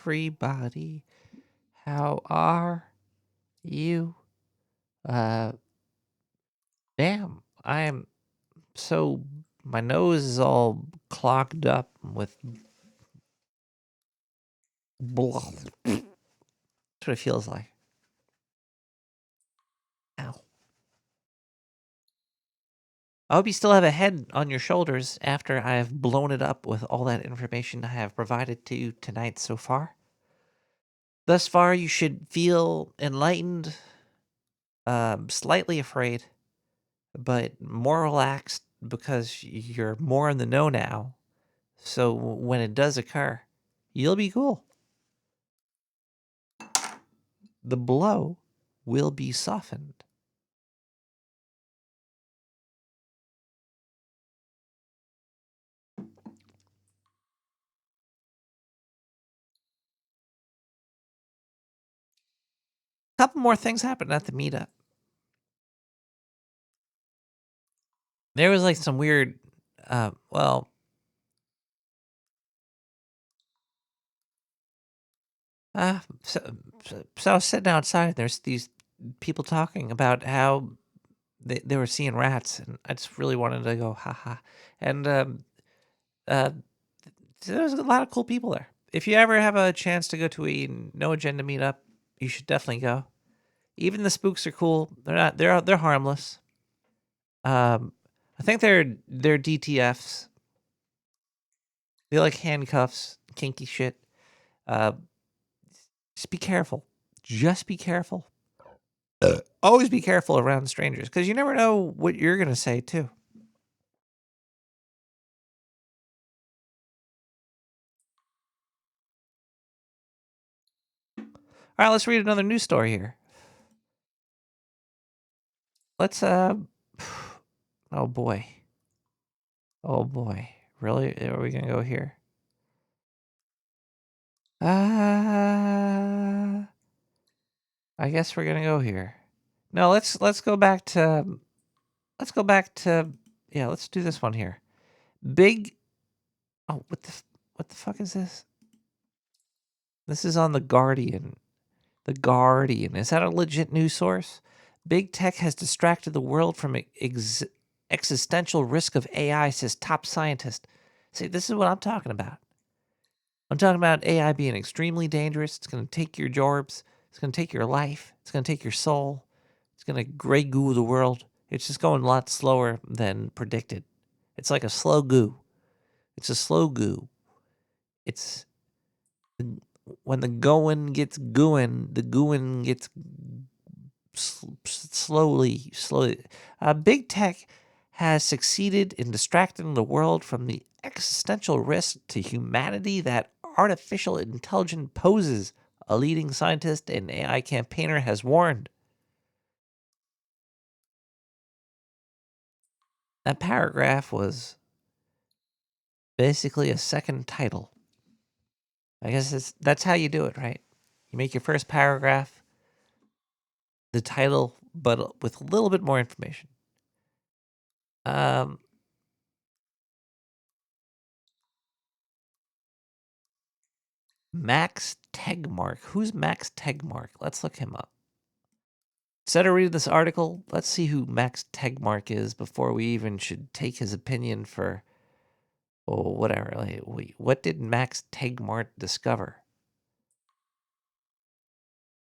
everybody. How are you? Damn, my nose is all clogged up with blah. That's what it feels like. Ow. I hope you still have a head on your shoulders after I've blown it up with all that information I have provided to you tonight so far. Thus far, you should feel enlightened, slightly afraid, but more relaxed because you're more in the know now. So when it does occur, you'll be cool. The blow will be softened. A couple more things happened at the meetup. There was like some weird, so I was sitting outside and there's these people talking about how they were seeing rats, and I just really wanted to go, haha. And there's a lot of cool people there. If you ever have a chance to go to a no agenda meetup, you should definitely go. Even the spooks are cool. They're harmless. I think they're DTFs. They like handcuffs, kinky shit. Just be careful. Just be careful. Always be careful around strangers because you never know what you're gonna say too. All right, let's read another news story here. Let's oh boy. Oh boy. Really? Are we gonna go here? I guess we're gonna go here. No, let's go back to let's do this one here. Big what the fuck is this? This is on The Guardian. The Guardian. Is that a legit news source? Big tech has distracted the world from existential risk of AI, says top scientist. See, this is what I'm talking about. I'm talking about AI being extremely dangerous. It's going to take your jobs. It's going to take your life. It's going to take your soul. It's going to gray goo the world. It's just going a lot slower than predicted. It's like a slow goo. It's a slow goo. It's when the going gets gooing, the gooing gets slowly. Big tech has succeeded in distracting the world from the existential risk to humanity that artificial intelligence poses, a leading scientist and AI campaigner has warned. That paragraph was basically a second title. I guess that's how you do it, right? You make your first paragraph the title, but with a little bit more information. Max Tegmark. Who's Max Tegmark? Let's look him up. Instead of reading this article, let's see who Max Tegmark is before we even should take his opinion for, whatever. Like, what did Max Tegmark discover?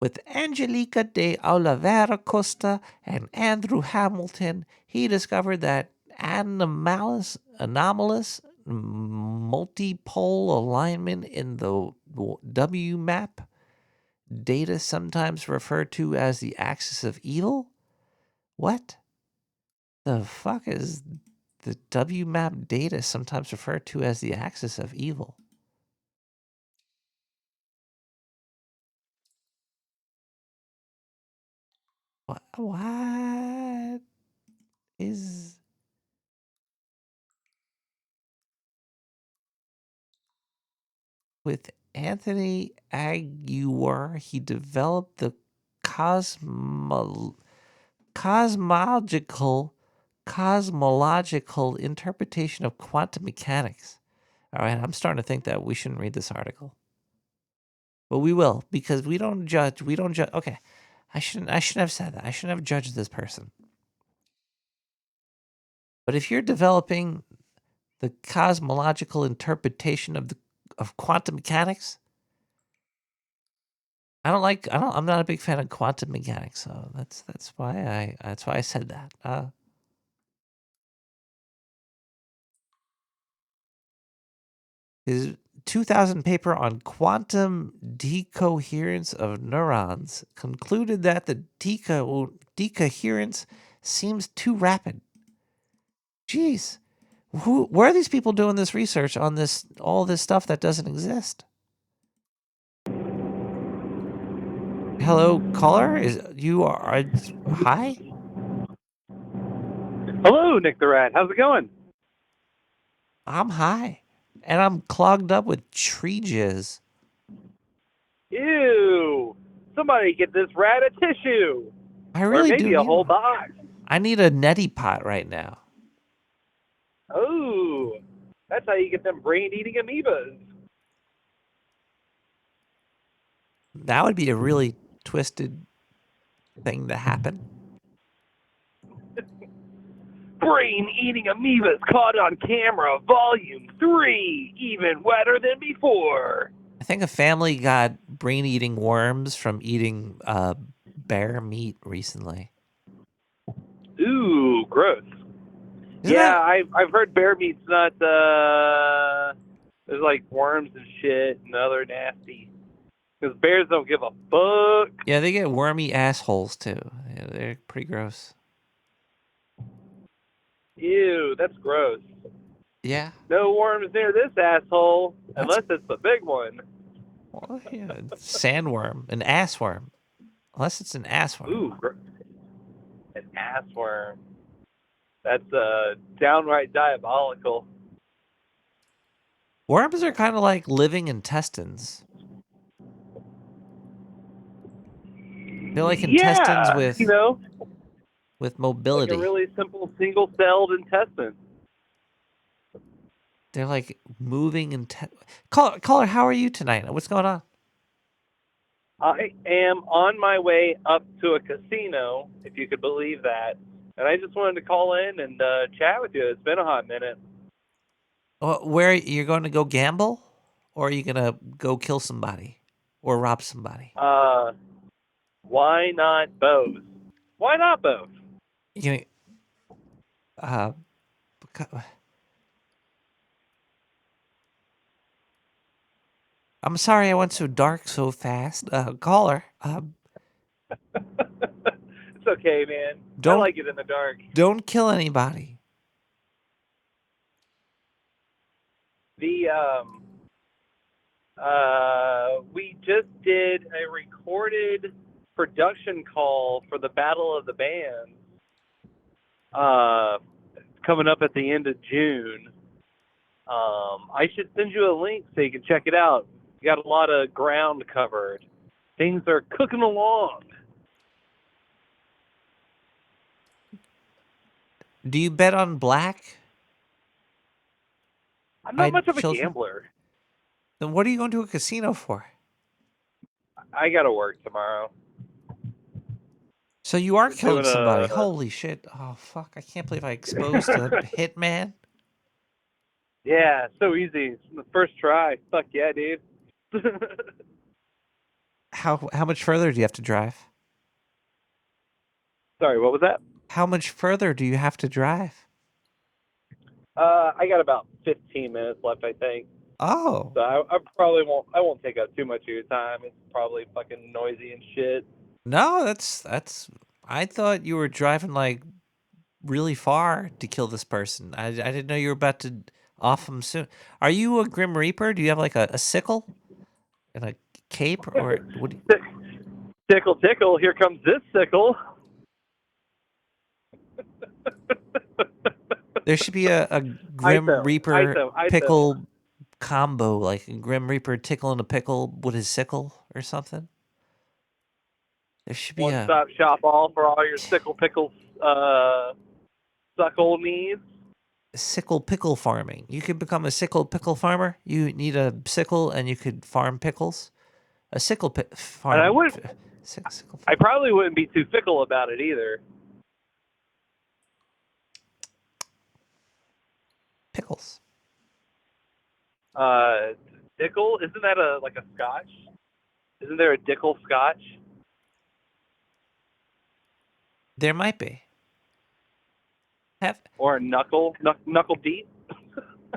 With Angelica de Oliveira Costa and Andrew Hamilton, he discovered that anomalous multipole alignment in the WMAP data, sometimes referred to as the axis of evil? What the fuck is the WMAP data, sometimes referred to as the axis of evil? What is... With Anthony Aguirre, he developed the cosmological interpretation of quantum mechanics. All right, I'm starting to think that we shouldn't read this article. But we will, because we don't judge. We don't judge. Okay, I shouldn't have said that. I shouldn't have judged this person. But if you're developing the cosmological interpretation of quantum mechanics, I'm not a big fan of quantum mechanics, so that's why I said that. His 2000 paper on quantum decoherence of neurons concluded that the decoherence seems too rapid. Jeez. Where are these people doing this research on all this stuff that doesn't exist? Hello, caller? Hi? Hello, Nick the Rat. How's it going? I'm high. And I'm clogged up with tree jizz. Ew! Somebody get this rat a tissue. I really or maybe do a need whole one. box. I need a neti pot right now. Oh, that's how you get them brain-eating amoebas. That would be a really twisted thing to happen. Brain-eating amoebas caught on camera, volume 3, even wetter than before. I think a family got brain-eating worms from eating bear meat recently. Ooh, gross. I've heard bear meat's not, there's like worms and shit and other nasty. Because bears don't give a fuck. Yeah, they get wormy assholes too. Yeah, they're pretty gross. Ew, that's gross. Yeah. No worms near this asshole, unless it's the big one. Well, yeah, sandworm, an assworm. Unless it's an assworm. Ooh, an assworm. That's downright diabolical. Worms are kind of like living intestines. They're like intestines with mobility. Like a really simple single-celled intestine. They're like moving Caller, how are you tonight? What's going on? I am on my way up to a casino, if you could believe that. And I just wanted to call in and chat with you. It's been a hot minute. Where you're going to go gamble, or are you going to go kill somebody or rob somebody? Why not both? Why not both? You know, I'm sorry I went so dark so fast. Caller. It's okay, man. I like it in the dark. Don't kill anybody. We just did a recorded production call for the Battle of the Bands. Coming up at the end of June. I should send you a link so you can check it out. You got a lot of ground covered. Things are cooking along. Do you bet on black? I'm not much of a gambler. Then what are you going to a casino for? I got to work tomorrow. So you are killing somebody. Holy shit. Oh, fuck. I can't believe I exposed a hitman. Yeah, so easy. The first try. Fuck yeah, dude. How much further do you have to drive? Sorry, what was that? How much further do you have to drive? I got about 15 minutes left, I think. Oh. So I probably won't take up too much of your time. It's probably fucking noisy and shit. No, that's I thought you were driving like really far to kill this person. I didn't know you were about to off him soon. Are you a Grim Reaper? Do you have like a sickle and a cape, or what? Tickle, tickle! Here comes this sickle. There should be a Grim Reaper pickle combo, like a Grim Reaper tickling a pickle with his sickle or something. There should be one-stop shop all for all your sickle pickle suckle needs. Sickle pickle farming. You could become a sickle pickle farmer. You need a sickle and you could farm pickles. a sickle farm. And I probably wouldn't be too fickle about it either. Pickles. Dickel? Isn't that a Scotch? Isn't there a Dickel Scotch? There might be. Or a knuckle deep?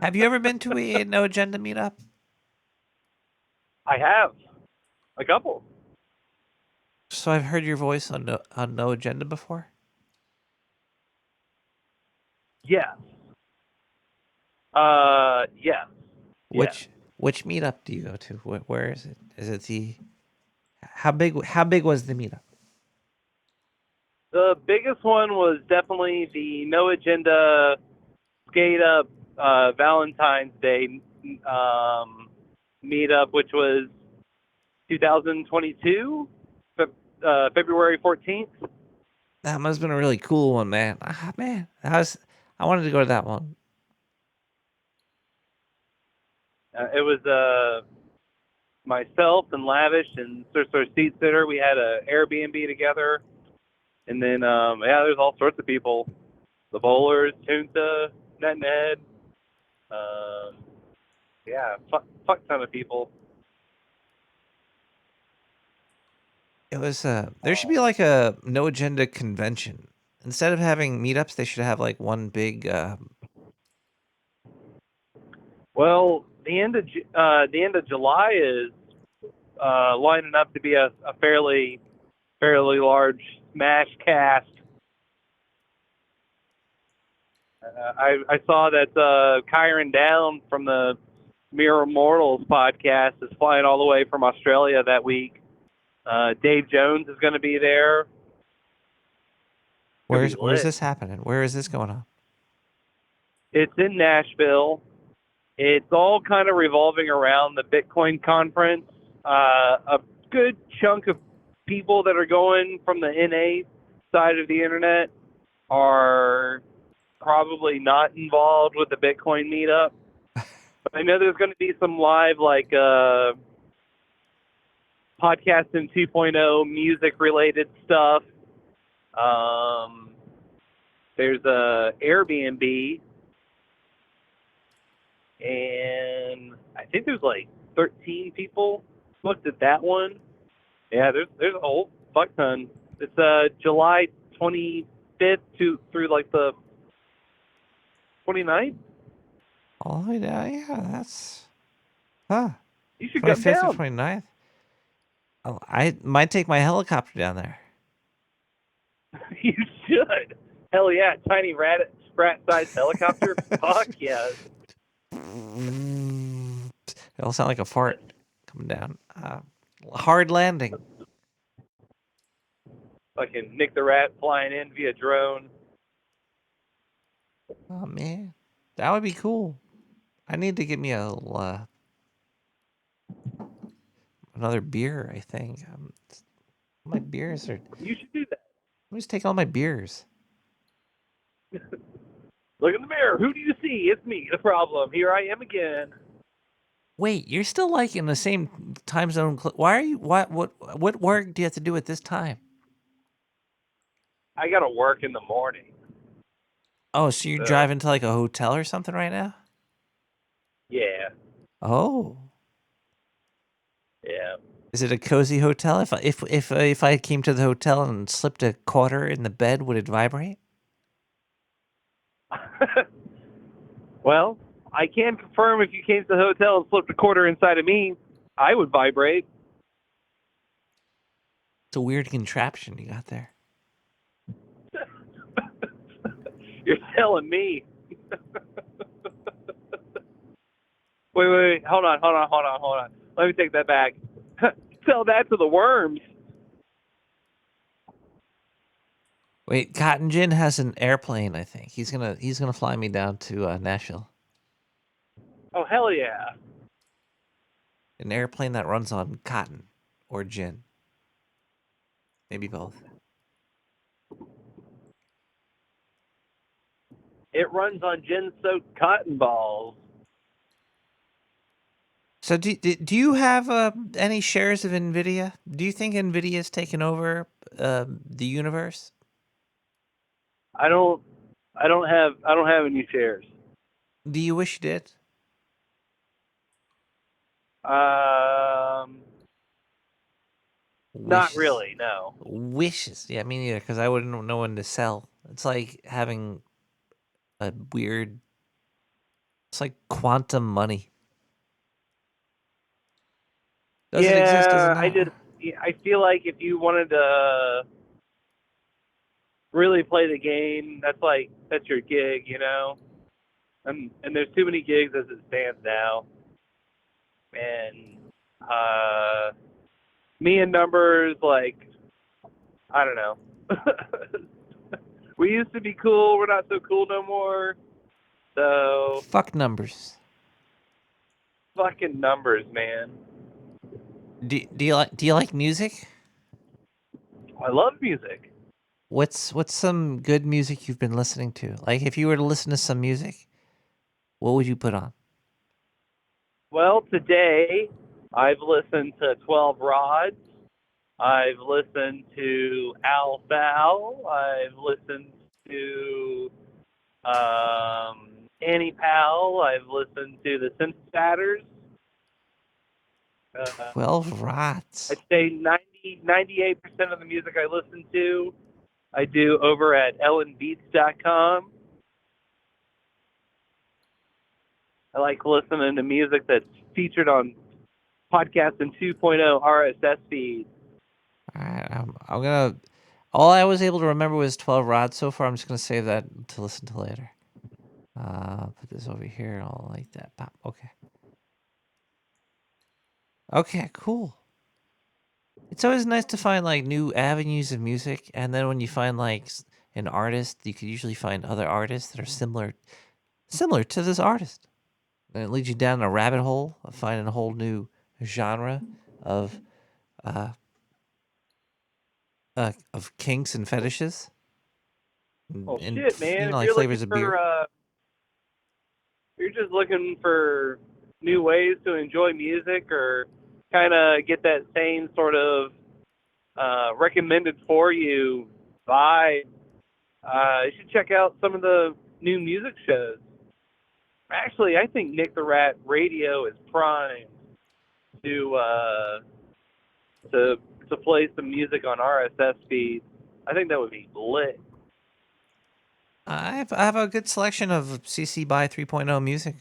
Have you ever been to a No Agenda meetup? I have. A couple. So I've heard your voice on No Agenda before? Yes. Yes. Which meetup do you go to? Where is it? Is it the how big was the meetup? The biggest one was definitely the No Agenda Skate Up Valentine's Day meetup, which was 2022, February 14th. That must have been a really cool one, man. Man, I wanted to go to that one. It was myself and Lavish and Sir Seat Sitter. We had a Airbnb together. And then, there's all sorts of people. The Bowlers, Tunta, Ned. Fuck ton of people. It was there should be like a No Agenda convention. Instead of having meetups, they should have like one big Well, the end of July is lining up to be a fairly large smash cast. I saw that Kyron Down from the Mere Mortals podcast is flying all the way from Australia that week. Dave Jones is going to be there. Where's this happening? Where is this going on? It's in Nashville. It's all kind of revolving around the Bitcoin conference. A good chunk of people that are going from the NA side of the internet are probably not involved with the Bitcoin meetup. But I know there's going to be some live, podcasting 2.0 music-related stuff. There's a Airbnb, and I think there's 13 people booked at that one. Yeah, there's a whole fuck ton. It's July 25th through the 29th. Oh yeah, that's You should come 25th down. or 29th. Oh, I might take my helicopter down there. You should. Hell yeah, tiny rat-sized helicopter. Fuck yeah. It'll sound like a fart coming down. Hard landing. Fucking Nick the Rat flying in via drone. Oh man, that would be cool. I need to get me a another beer. I think my beers are. You should do that. Let me just take all my beers. Look in the mirror. Who do you see? It's me. The problem. Here I am again. Wait, you're still in the same time zone. Why are you? What work do you have to do at this time? I gotta work in the morning. Oh, so you're driving to a hotel or something right now? Yeah. Oh. Yeah. Is it a cozy hotel? If I came to the hotel and slipped a quarter in the bed, would it vibrate? Well, I can confirm if you came to the hotel and slipped a quarter inside of me, I would vibrate. It's a weird contraption you got there. You're telling me. Wait. Hold on. Let me take that back. Tell that to the worms. Wait, Cotton Gin has an airplane, I think. He's gonna fly me down to Nashville. Oh, hell yeah. An airplane that runs on cotton or gin. Maybe both. It runs on gin-soaked cotton balls. So do you have any shares of Nvidia? Do you think Nvidia's taken over the universe? I don't have any shares. Do you wish you did? Not Wishes. really, no. Wishes. Yeah, me neither, because I wouldn't know when to sell. It's like having a weird. It's like quantum money. Does it exist? Does it not? I feel like if you wanted to really play the game, that's your gig, you know. And there's too many gigs as it stands now. And me and numbers, like, I don't know. We used to be cool. We're not so cool no more. So fuck numbers. Fucking numbers, man. Do you like music? I love music. What's some good music you've been listening to? Like, if you were to listen to some music, what would you put on? Well, today I've listened to 12 Rods. I've listened to Al Fowl. I've listened to Annie Powell. I've listened to the Synthesizers. 12 Rods. I'd say 98% of the music I listen to, I do over at ellenbeats.com. I like listening to music that's featured on Podcasting 2.0 RSS feed. All right, I'm gonna. All I was able to remember was 12 Rods so far. I'm just gonna save that to listen to later. Put this over here. I'll like that. Pop. Okay. Okay, cool. It's always nice to find like new avenues of music, and then when you find like an artist, you could usually find other artists that are similar to this artist. And it leads you down a rabbit hole of finding a whole new genre of kinks and fetishes. Oh And shit, man! you know, If like you're flavors looking of beer. for, you're just looking for new ways to enjoy music, or kind of get that same sort of recommended for you vibe, you should check out some of the new music shows. Actually, I think Nick the Rat Radio is primed to play some music on RSS feed. I think that would be lit. I have a good selection of CC BY 3.0 music.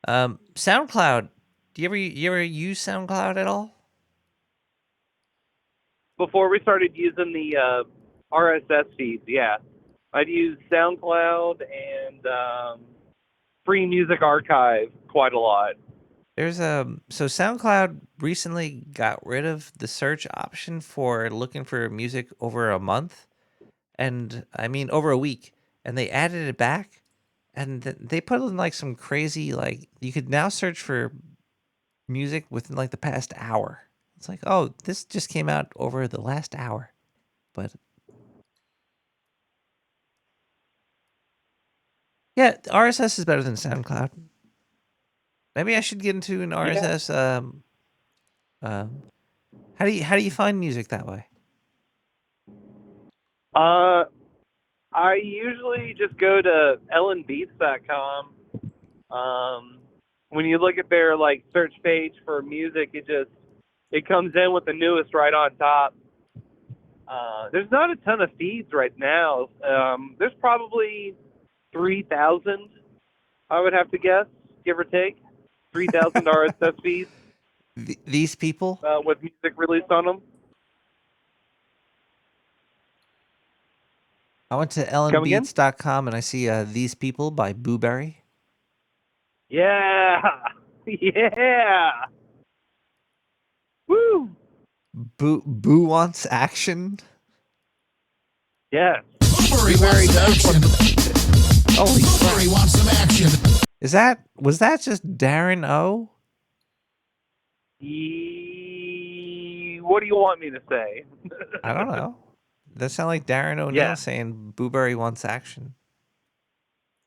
SoundCloud. Do you ever use SoundCloud at all? Before we started using the RSS feeds, yeah, I'd use SoundCloud and Free Music Archive quite a lot. There's so SoundCloud recently got rid of the search option for looking for music over a month, and I mean over a week, and they added it back, and they put in like some crazy, like, you could now search for music within like the past hour. It's like, oh, this just came out over the last hour, but yeah, RSS is better than SoundCloud. Maybe I should get into an RSS. How do you find music that way? I usually just go to ellenbeats.com. When you look at their like search page for music, it comes in with the newest right on top. There's not a ton of feeds right now. There's probably 3,000, I would have to guess, give or take. 3,000 RSS feeds. These people? With music released on them. I went to ellenbeats.com and I see These People by Booberry. Yeah. Yeah. Woo. Boo wants action. Yeah. Booberry does want Holy Booberry wants some action. Was that just Darren O? What do you want me to say? I don't know. That sounded like Darren O'Neill saying Booberry wants action.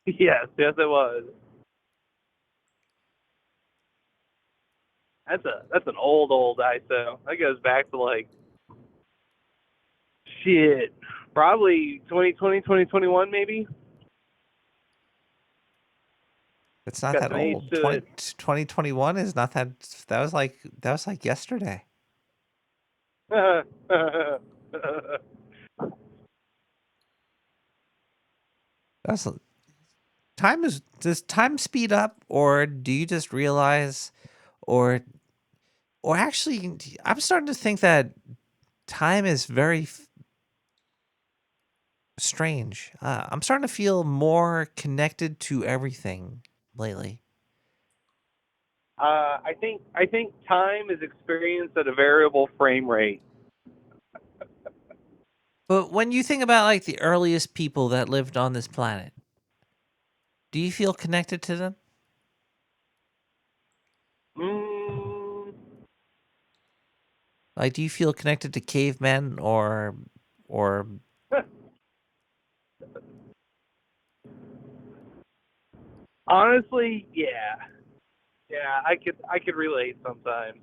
Yes, it was. That's an old ISO. That goes back to like shit, probably 2020, 2021 maybe. It's not Got that some age old. to it. 2021 is not that. That was like yesterday. That's does time speed up, or do you just realize, or actually, I'm starting to think that time is very strange. I'm starting to feel more connected to everything lately. I think time is experienced at a variable frame rate. But when you think about like the earliest people that lived on this planet, do you feel connected to them? Like, do you feel connected to cavemen or Honestly, yeah, I could relate sometimes.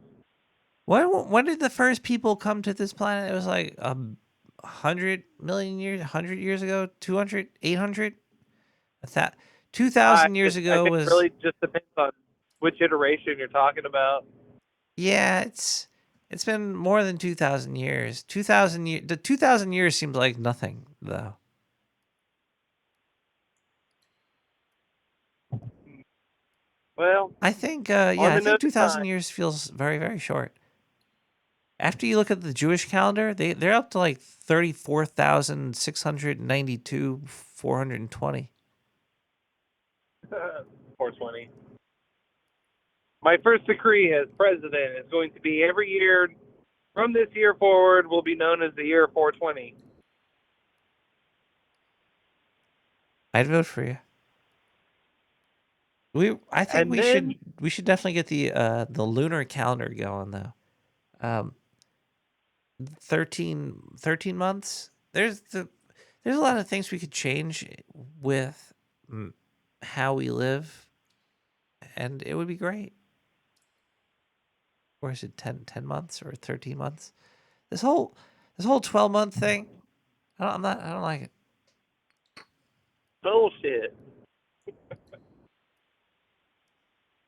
when did the first people come to this planet? It was like 100 million years, 100 years ago, 200, 800? 2,000 years I ago think was... really just depends on which iteration you're talking about. Yeah, it's been more than 2,000 years. 2,000 years. The 2,000 years seems like nothing, though. Well, I think, I think note 2,000 time. years feels very, very short. After you look at the Jewish calendar, they're up to like 34,692, 420. 420. My first decree as president is going to be every year from this year forward will be known as the year 420. I'd vote for you. I think And we then, should definitely get the lunar calendar going though. 13 months. There's a lot of things we could change with how we live, and it would be great. Or is it 10 months or 13 months? This whole 12-month thing, I don't like it. bullshit.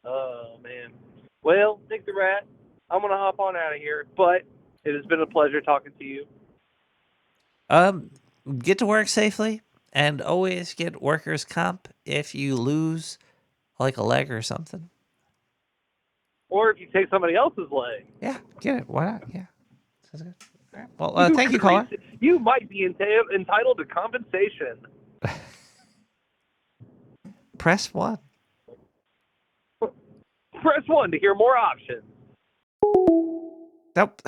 Oh, man. Well, Nick the Rat, I'm going to hop on out of here, but it has been a pleasure talking to you. Get to work safely, and always get workers' comp if you lose like a leg or something. Or if you take somebody else's leg. Yeah, get it. Why not? Yeah. Sounds good. All right. Well, thank you, caller. You might be entitled to compensation. Press 1. Press 1 to hear more options. Nope.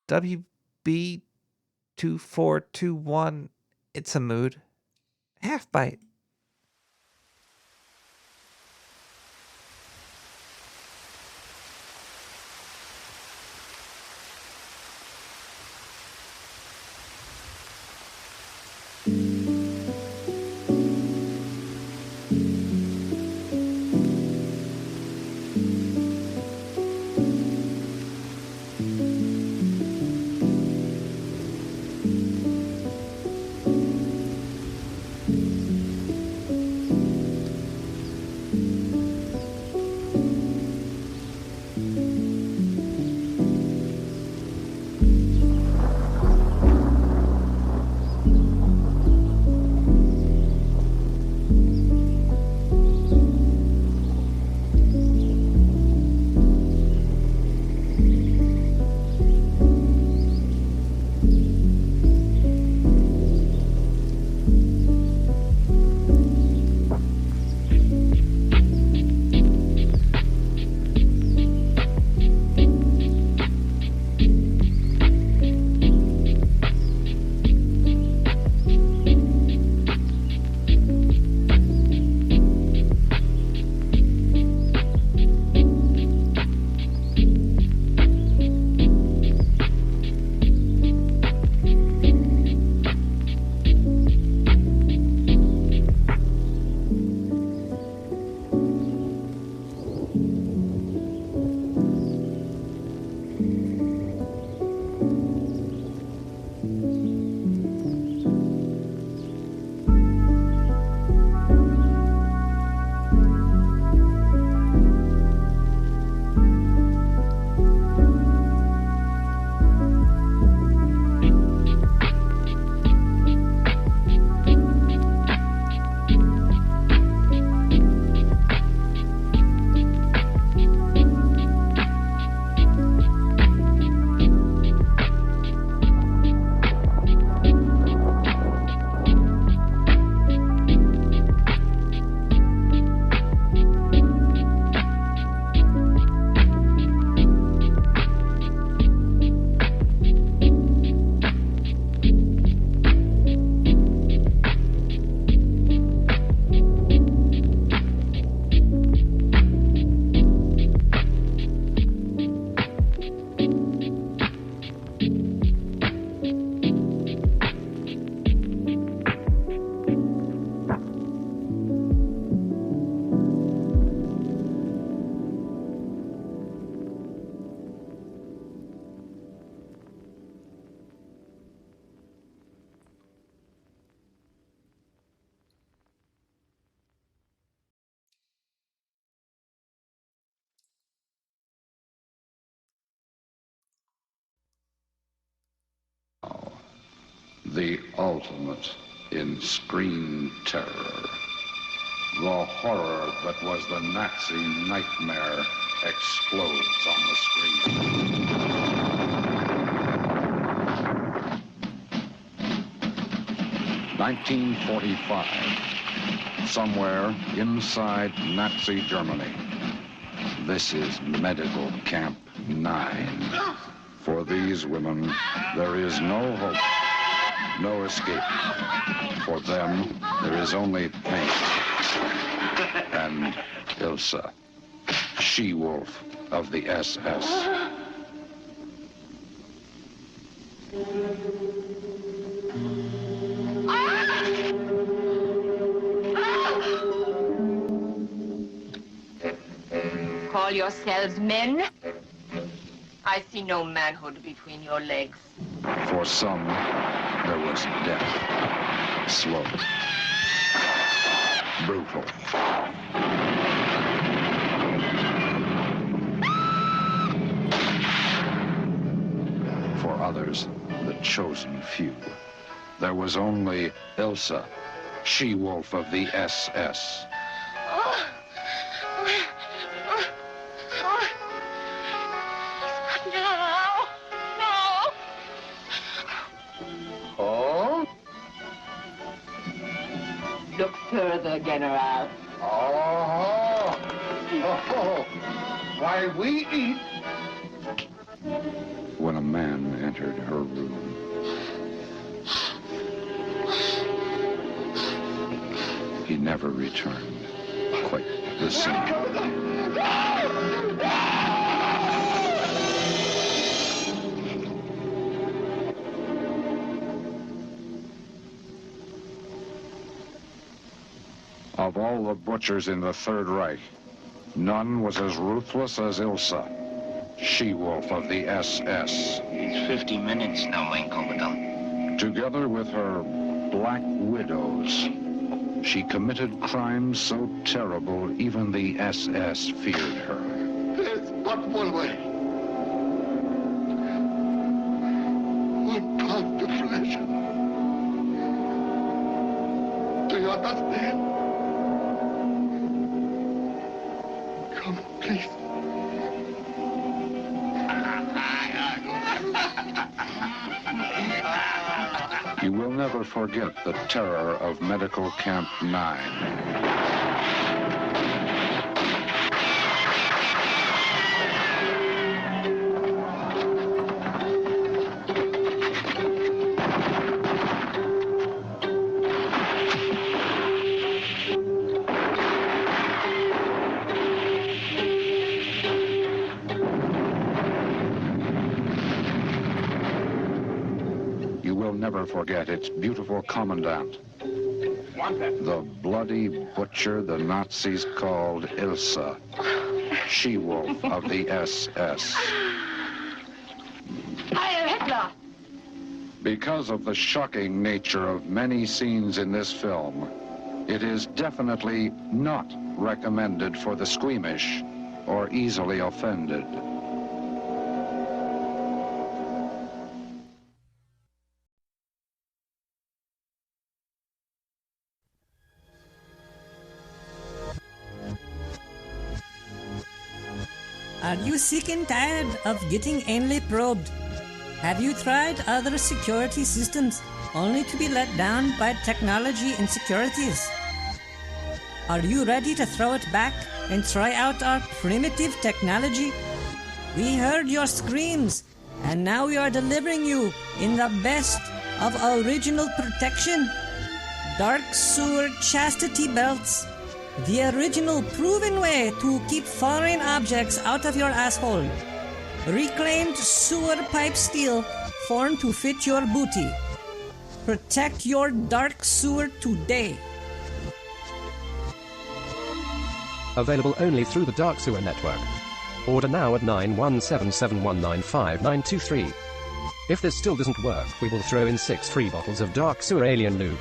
WB2421. It's a mood. Half bite. the ultimate in screen terror. The horror that was the Nazi nightmare explodes on the screen. 1945, somewhere inside Nazi Germany. This is Medical Camp 9. For these women, there is no hope, no escape. For them, there is only pain. And Ilsa, she-wolf of the SS. Call yourselves men? I see no manhood between your legs. For some, there was death. Slow. Brutal. For others, the chosen few. There was only Ilsa, she-wolf of the SS. Look further, General. Oh, why we eat. When a man entered her room, he never returned quite the same. Of all the butchers in the Third Reich, none was as ruthless as Ilsa, she-wolf of the SS. It's 50 minutes now, mein Commandant. Together with her Black Widows, she committed crimes so terrible even the SS feared her. There's but one way. One path to flesh. Do you understand? Come, please. You will never forget the terror of Medical Camp 9. Never forget its beautiful commandant, the bloody butcher the Nazis called Ilsa, she-wolf of the SS. Heil Hitler! Because of the shocking nature of many scenes in this film, it is definitely not recommended for the squeamish or easily offended. Are you sick and tired of getting anally probed? Have you tried other security systems only to be let down by technology insecurities? Are you ready to throw it back and try out our primitive technology? We heard your screams, and now we are delivering you in the best of original protection. Dark sewer chastity belts. The original proven way to keep foreign objects out of your asshole. Reclaimed sewer pipe steel formed to fit your booty. Protect your dark sewer today. Available only through the Dark Sewer Network. Order now at 91771959923. If this still doesn't work, we will throw in 6 free bottles of Dark Sewer Alien Lube.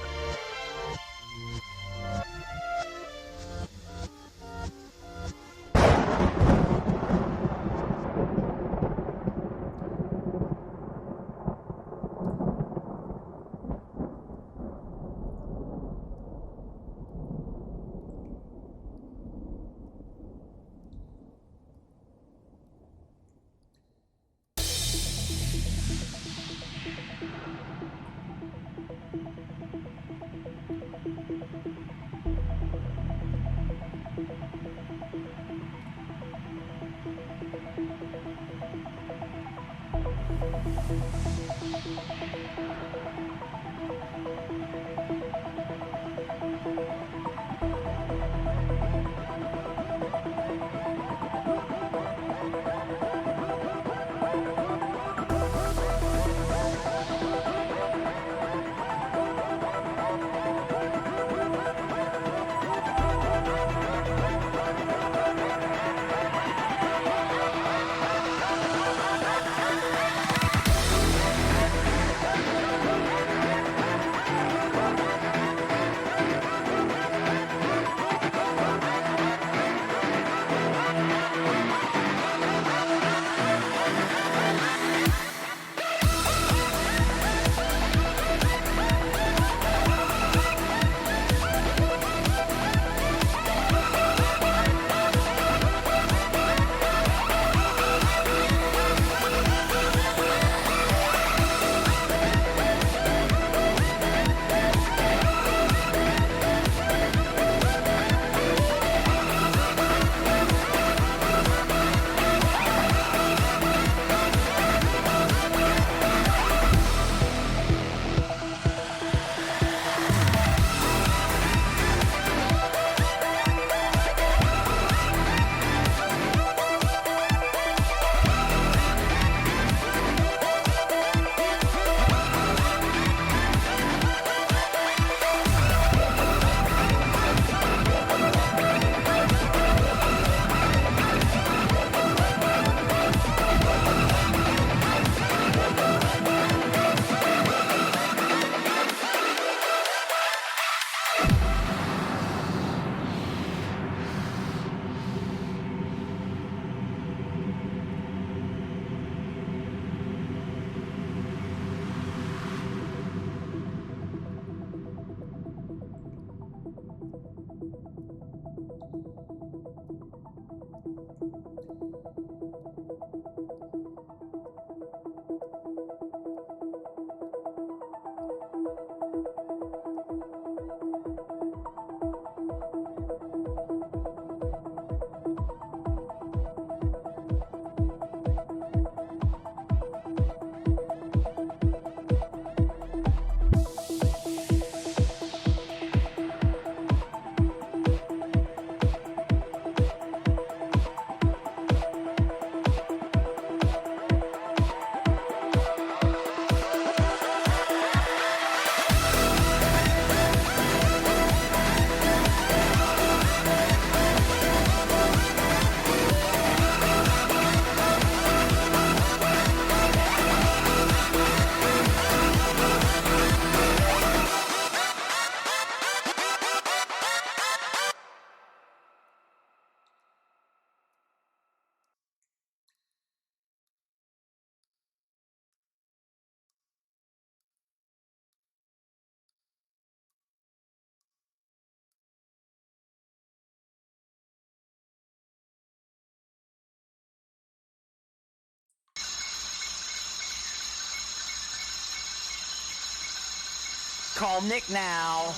Call Nick now.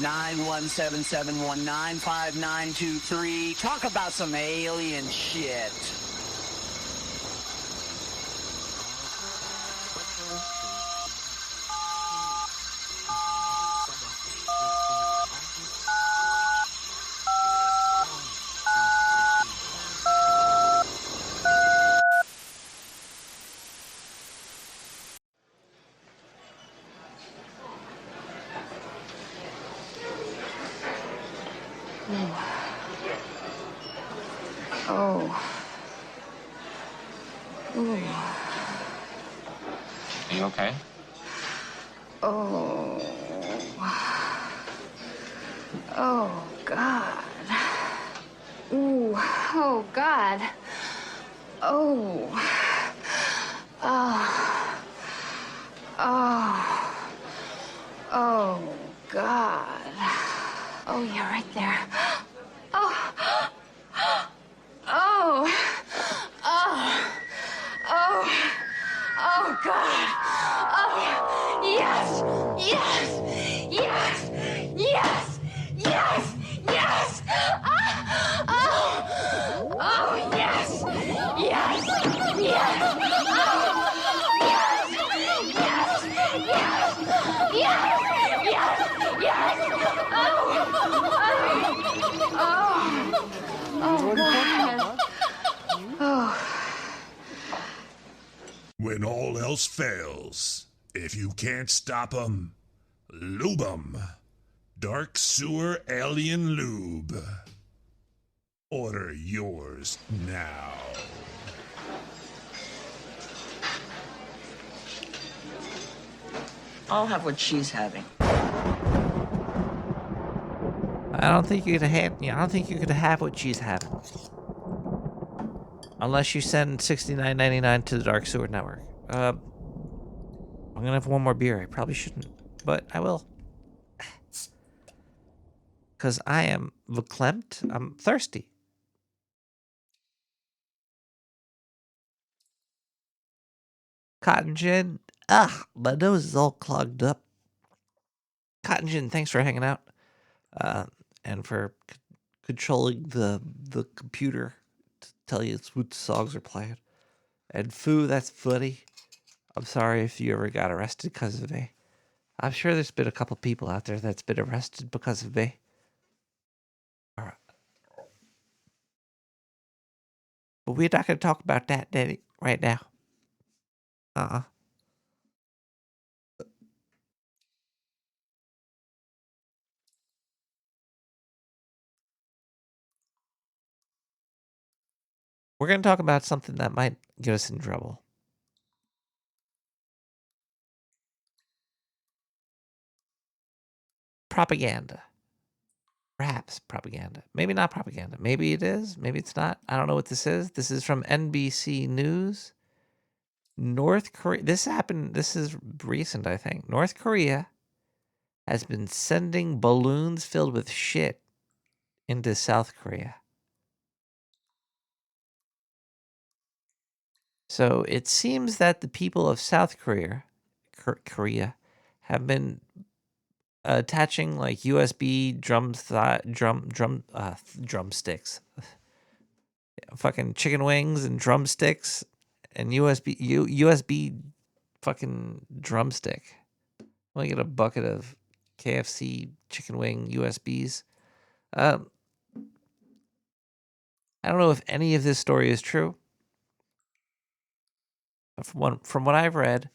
917-719-5923. Talk about some alien shit. Oh. Ooh. Are you okay? Oh. Oh, God. Ooh. Oh, God. Oh. Oh. Oh. Oh, God. Oh, you're right there. Oh. Oh. Oh. Oh. Oh, God. Oh. Yes. Yes. Yes. Yes. Yes. Yes. Oh. Oh, yes. Yes. Yes. Oh. Yes. Yes. Yes. Yes. Yes. Yes. Oh. Oh. Oh. Oh, God. Oh. When all else fails, if you can't stop 'em, lube 'em. Dark Sewer Alien Lube. Order yours now. I'll have what she's having. I don't think you could have. I don't think you could have what she's having, unless you send $69.99 to the Dark Sewer Network. I'm gonna have one more beer. I probably shouldn't, but I will, cause I am verklempt. I'm thirsty. Cotton Gin. My nose is all clogged up. Cotton Gin, thanks for hanging out, and for controlling the computer to tell you what songs are playing. And Foo, that's funny. I'm sorry if you ever got arrested because of me. I'm sure there's been a couple people out there that's been arrested because of me. All right. But we're not going to talk about that, Daddy, right now. We're going to talk about something that might get us in trouble. Propaganda. Perhaps propaganda. Maybe not propaganda. Maybe it is. Maybe it's not. I don't know what this is. This is from NBC News. North Korea. This happened. This is recent, I think. North Korea has been sending balloons filled with shit into South Korea. So it seems that the people of South Korea have been attaching like USB drumsticks, fucking chicken wings and drumsticks, and USB fucking drumstick. Let me get a bucket of KFC chicken wing USBs. I don't know if any of this story is true. From what I've read,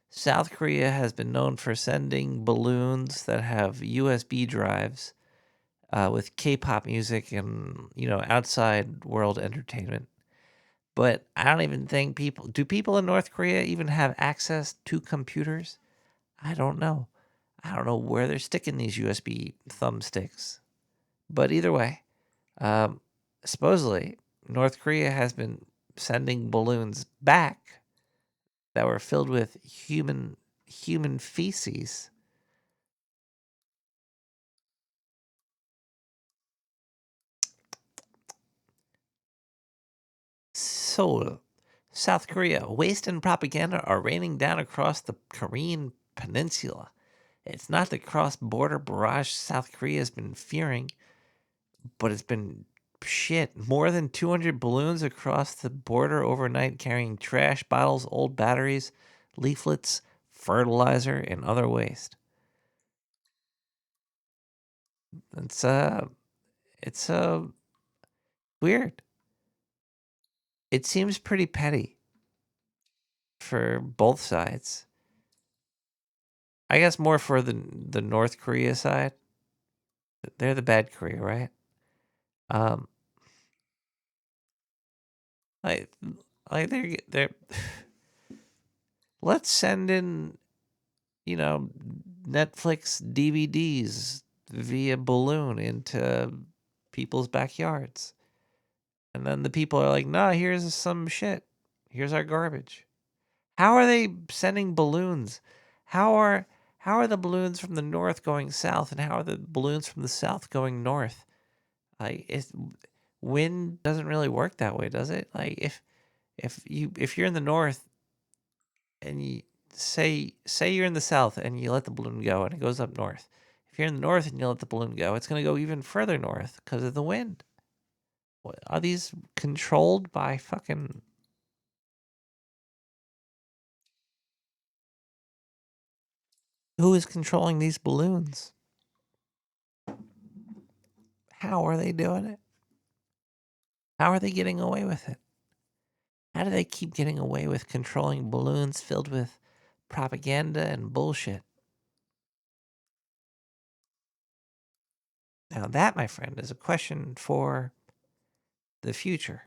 South Korea has been known for sending balloons that have USB drives with K-pop music and, outside world entertainment. But I don't even think do people in North Korea even have access to computers? I don't know. I don't know where they're sticking these USB thumbsticks. But either way, supposedly North Korea has been sending balloons back that were filled with human feces. South Korea. Waste and propaganda are raining down across the Korean peninsula. It's not the cross-border barrage South Korea has been fearing, but it's been shit. More than 200 balloons across the border overnight carrying trash, bottles, old batteries, leaflets, fertilizer, and other waste. It's weird. It seems pretty petty for both sides. I guess more for the North Korea side. They're the bad Korea, right? Like they're let's send in, Netflix DVDs via balloon into people's backyards. And then the people are like, nah, here's some shit. Here's our garbage. How are they sending balloons? How are the balloons from the north going south, and how are the balloons from the south going north? Like, wind doesn't really work that way, does it? Like, if you're in the north and you say you're in the south and you let the balloon go and it goes up north. If you're in the north and you let the balloon go, it's going to go even further north because of the wind. What, are these controlled by fucking... Who is controlling these balloons? How are they doing it? How are they getting away with it? How do they keep getting away with controlling balloons filled with propaganda and bullshit? Now that, my friend, is a question for the future.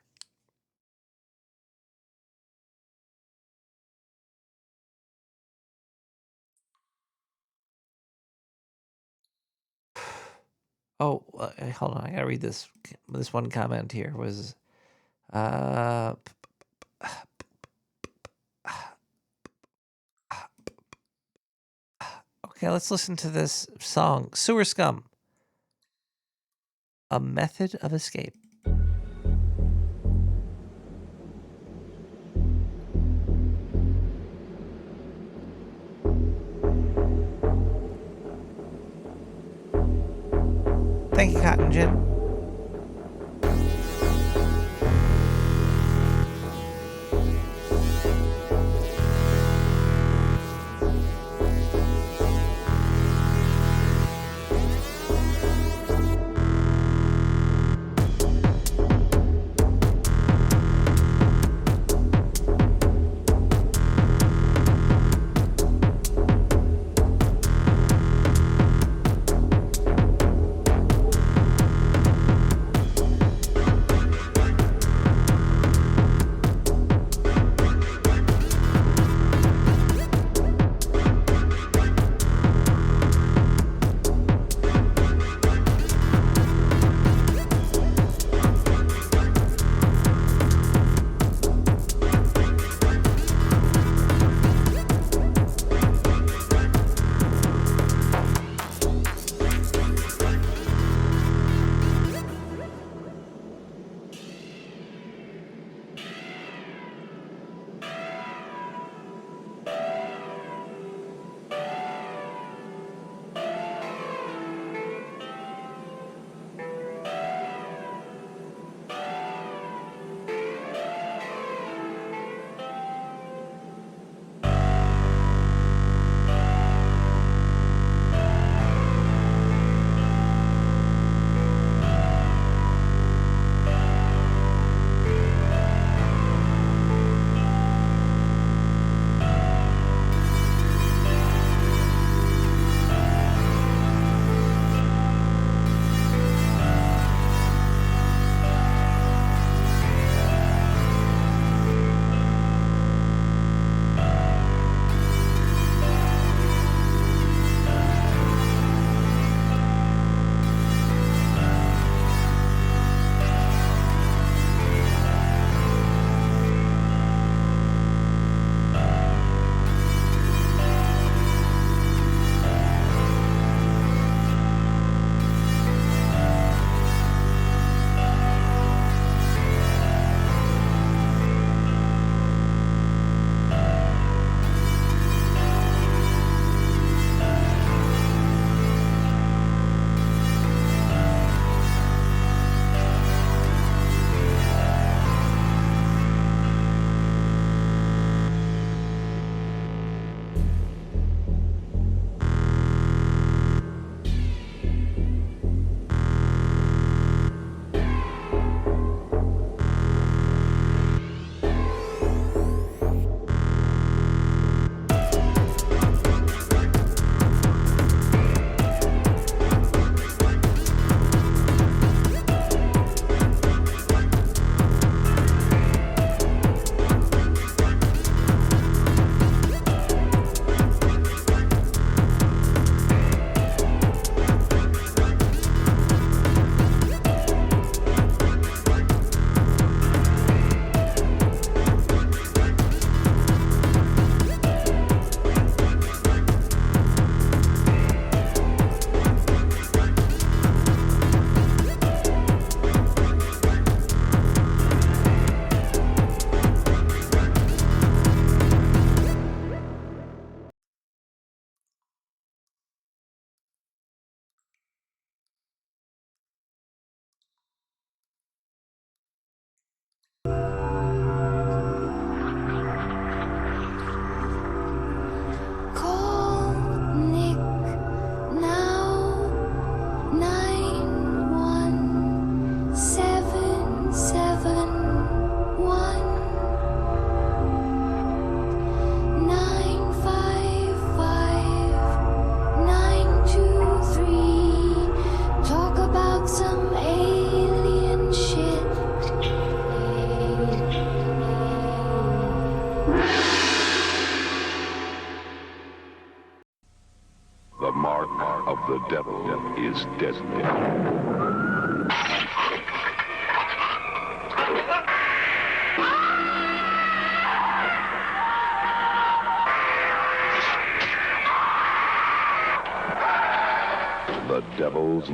Oh, hold on. I gotta read this. This one comment here was, okay, let's listen to this song, Sewer Scum, A Method of Escape. Thank you, Cotton Gin.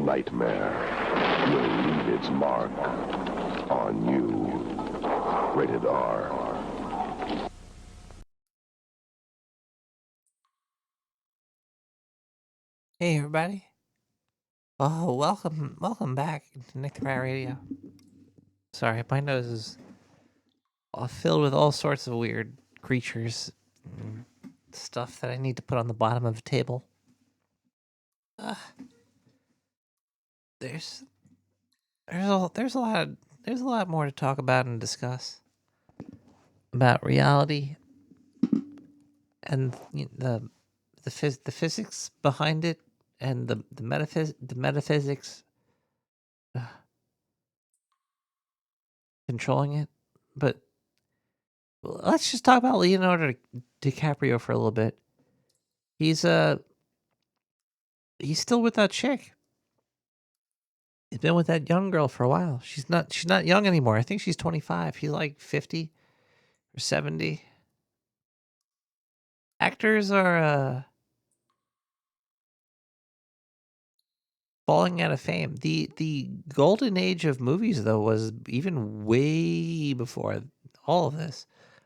nightmare will leave its mark on you. Rated R. Hey everybody. Oh, welcome back to Nick the Rat Radio. Sorry, my nose is filled with all sorts of weird creatures and stuff that I need to put on the bottom of a table. There's a lot more to talk about and discuss about reality and the physics behind it and the metaphysics controlling it. But let's just talk about Leonardo DiCaprio for a little bit. He's still with that chick. He's been with that young girl for a while. She's not young anymore. I think she's 25. He's like 50 or 70. Actors are falling out of fame. The golden age of movies though was even way before all of this.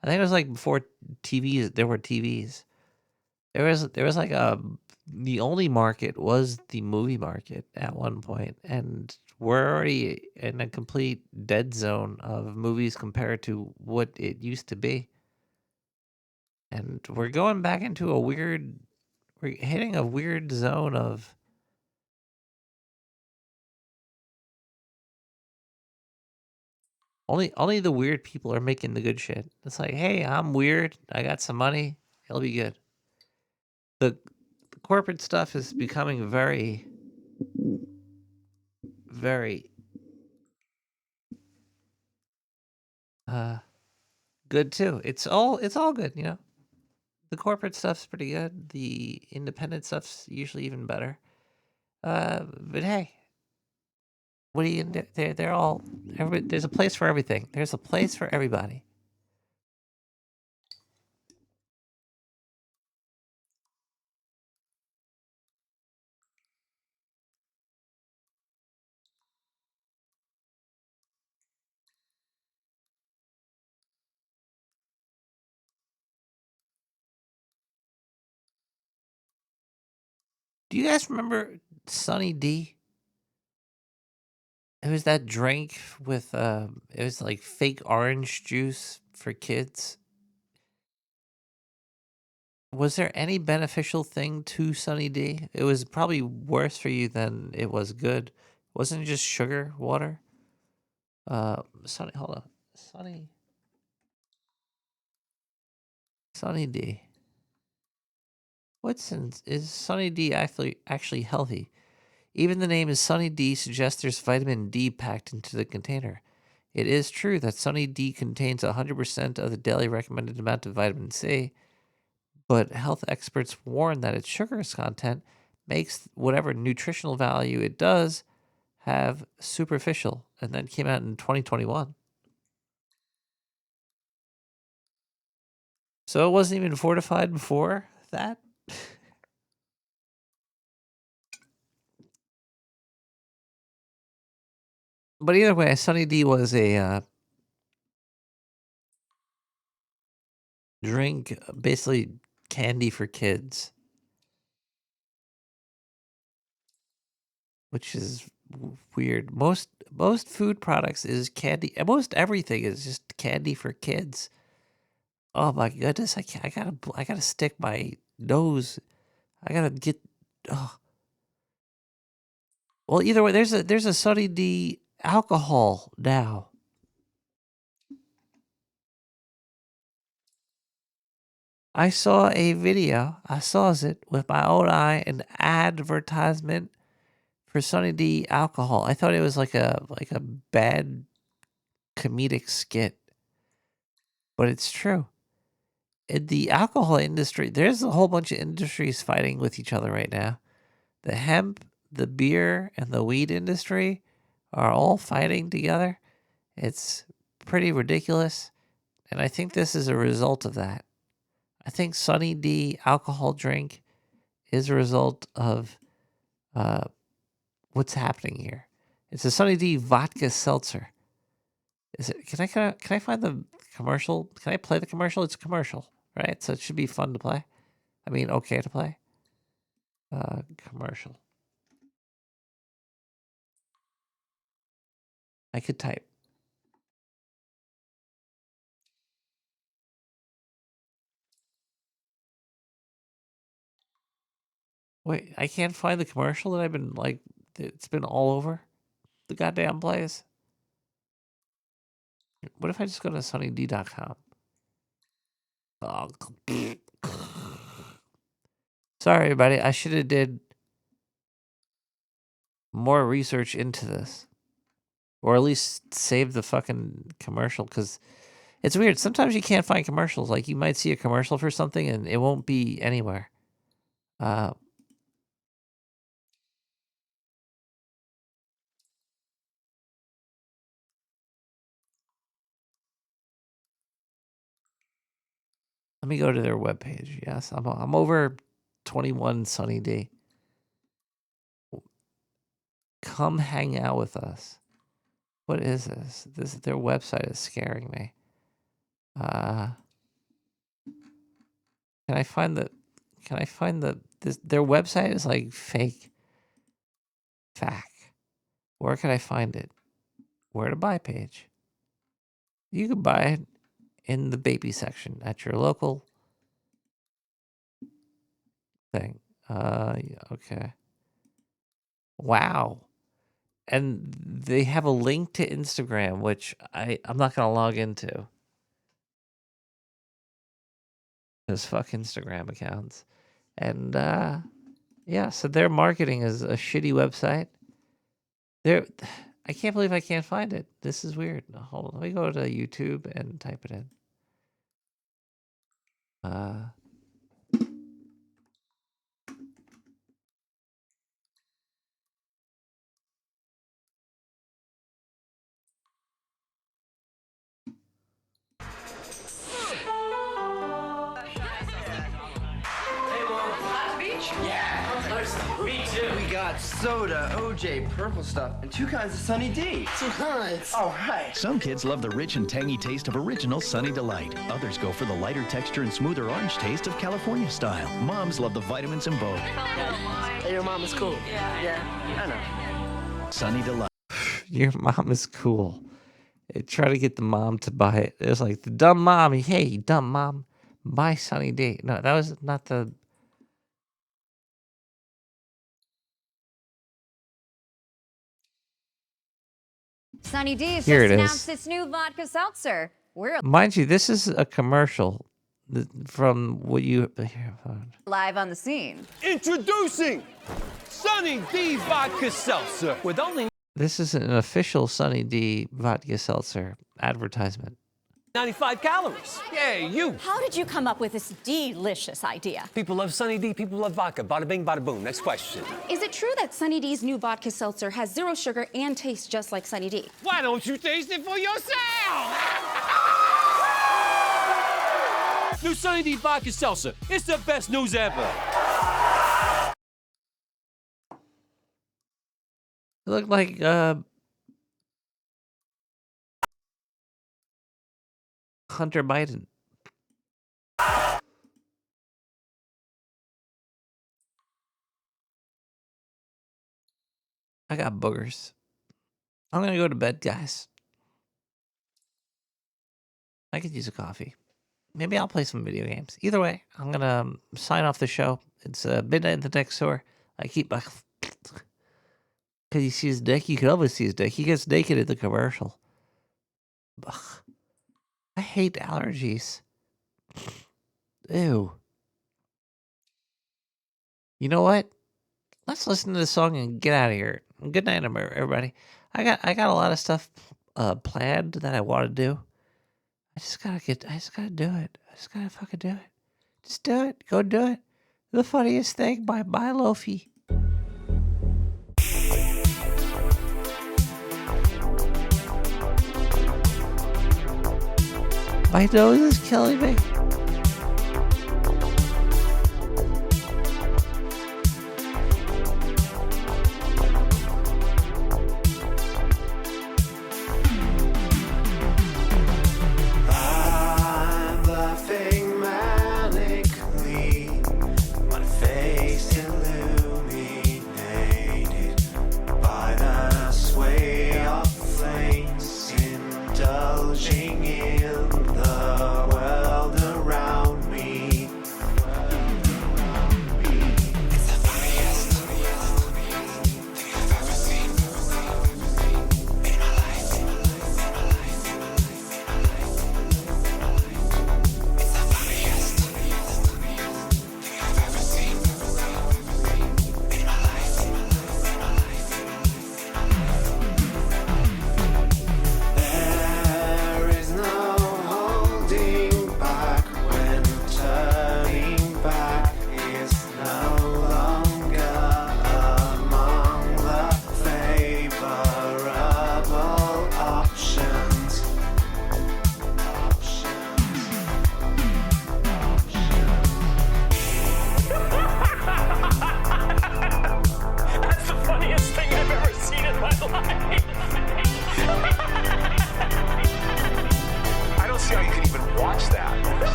I think it was like before TVs. There were TVs. There was like the only market was the movie market at one point, and we're already in a complete dead zone of movies compared to what it used to be. And we're going back into we're hitting a weird zone of only the weird people are making the good shit. It's like, hey, I'm weird. I got some money. It'll be good. The corporate stuff is becoming very, very good too. It's all good, you know. The corporate stuff's pretty good. The independent stuff's usually even better. But hey, what do you? They're all. There's a place for everything. There's a place for everybody. Do you guys remember Sunny D? It was that drink with it was like fake orange juice for kids. Was there any beneficial thing to Sunny D? It was probably worse for you than it was good. Wasn't it just sugar water? Sunny, hold on. Sunny D. Is Sunny D actually healthy? Even the name is Sunny D suggests there's vitamin D packed into the container. It is true that Sunny D contains 100% of the daily recommended amount of vitamin C, but health experts warn that its sugar content makes whatever nutritional value it does have superficial, and that came out in 2021. So it wasn't even fortified before that? But either way, Sunny D was a drink, basically candy for kids, which is weird. Most food products is candy. Most everything is just candy for kids. Oh my goodness! I gotta stick my nose. I gotta get. Oh. Well, either way, there's a Sunny D alcohol now. I saw a video. I saw it with my own eye, an advertisement for Sunny D alcohol. I thought it was like a bad comedic skit, but it's true. In the alcohol industry, there's a whole bunch of industries fighting with each other right now. The hemp, the beer, and the weed industry are all fighting together. It's pretty ridiculous, and I think this is a result of that. I think Sunny D alcohol drink is a result of what's happening here. It's a Sunny D vodka seltzer. Is it? Can I find the commercial? Can I play the commercial? It's a commercial, right? So it should be fun to play. I mean, okay to play. Commercial. I could type. Wait, I can't find the commercial that I've been like. It's been all over the goddamn place. What if I just go to sunnyd.com? Oh. Sorry, everybody. I should have did more research into this. Or at least save the fucking commercial, because it's weird. Sometimes you can't find commercials. Like, you might see a commercial for something and it won't be anywhere. Let me go to their webpage. Yes, I'm over 21 Sunny D. Come hang out with us. What is this? Their website is scaring me. Can I find their website is like fake. Fact. Where can I find it? Where to buy page? You can buy it in the baby section at your local thing. Okay. Wow. And they have a link to Instagram, which I'm not going to log into. Those fuck Instagram accounts. And, yeah, so their marketing is a shitty website. I can't believe I can't find it. This is weird. Hold on. Let me go to YouTube and type it in. Me too. We got soda, OJ, purple stuff, and 2 kinds of Sunny D. 2 kinds? All right. Some kids love the rich and tangy taste of original Sunny Delight. Others go for the lighter texture and smoother orange taste of California style. Moms love the vitamins in both. Hey, your mom is cool. Yeah, I know. Sunny Delight. Your mom is cool. Try to get the mom to buy it. It was like the dumb mom. Hey, dumb mom, buy Sunny D. No, that was not the... Sunny D's Here just it is. announced its new vodka seltzer. We're Mind you, this is a commercial from what you... Here, hold on. live on the scene. Introducing Sunny D Vodka Seltzer with only This is an official Sunny D vodka seltzer advertisement. 95 calories. Yeah, you. How did you come up with this delicious idea? People love Sunny D, people love vodka. Bada bing, bada boom. Next question. Is it true that Sunny D's new vodka seltzer has 0 sugar and tastes just like Sunny D? Why don't you taste it for yourself? New Sunny D Vodka Seltzer. It's the best news ever. It looked like Hunter Biden. I got boogers. I'm gonna go to bed, guys. I could use a coffee. Maybe I'll play some video games. Either way, I'm gonna sign off the show. It's midnight in the next store. I keep my... Because you see his dick, you can always see his dick. He gets naked in the commercial. Ugh. I hate allergies. Ew. You know what? Let's listen to the song and get out of here. Good night, everybody. I got a lot of stuff planned that I want to do. I just gotta do it. I just gotta fucking do it. Just do it. Go do it. The Funniest Thing by Lofi. My nose is killing me.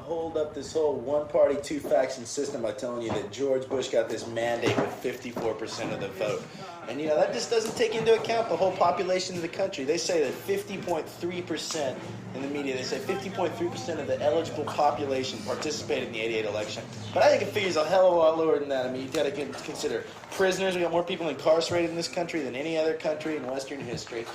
hold up this whole one-party, two-faction system by telling you that George Bush got this mandate with 54% of the vote. And, you know, that just doesn't take into account the whole population of the country. They say that 50.3% in the media, they say 50.3% of the eligible population participated in the 88 election. But I think it figures a hell of a lot lower than that. I mean, you got to consider prisoners. We got more people incarcerated in this country than any other country in Western history.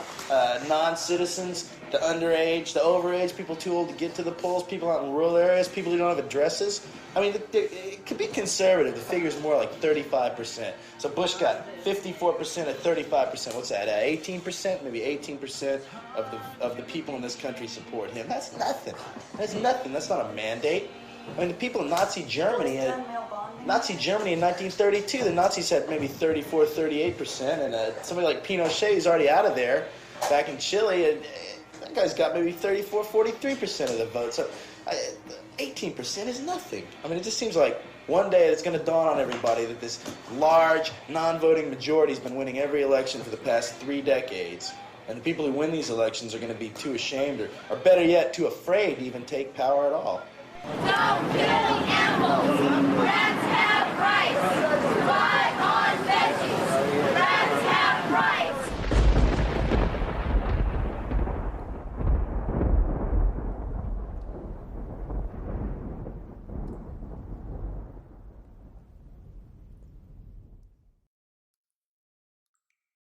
Non-citizens, the underage, the overage, people too old to get to the polls, people out in rural areas, people who don't have addresses. I mean, it could be conservative. The figure's more like 35%. So Bush got 54% of 35%. What's that? 18%? Maybe 18% of the people in this country support him. That's nothing. That's nothing. That's not a mandate. I mean, the people in Nazi Germany in 1932, the Nazis had maybe 34, 38%, and somebody like Pinochet, who's already out of there, back in Chile, and that guy's got maybe 34, 43% of the vote. So 18% is nothing. I mean, it just seems like one day it's going to dawn on everybody that this large non-voting majority has been winning every election for the past 3 decades. And the people who win these elections are going to be too ashamed, or better yet, too afraid to even take power at all. Stop killing animals! Rats have rights! Why?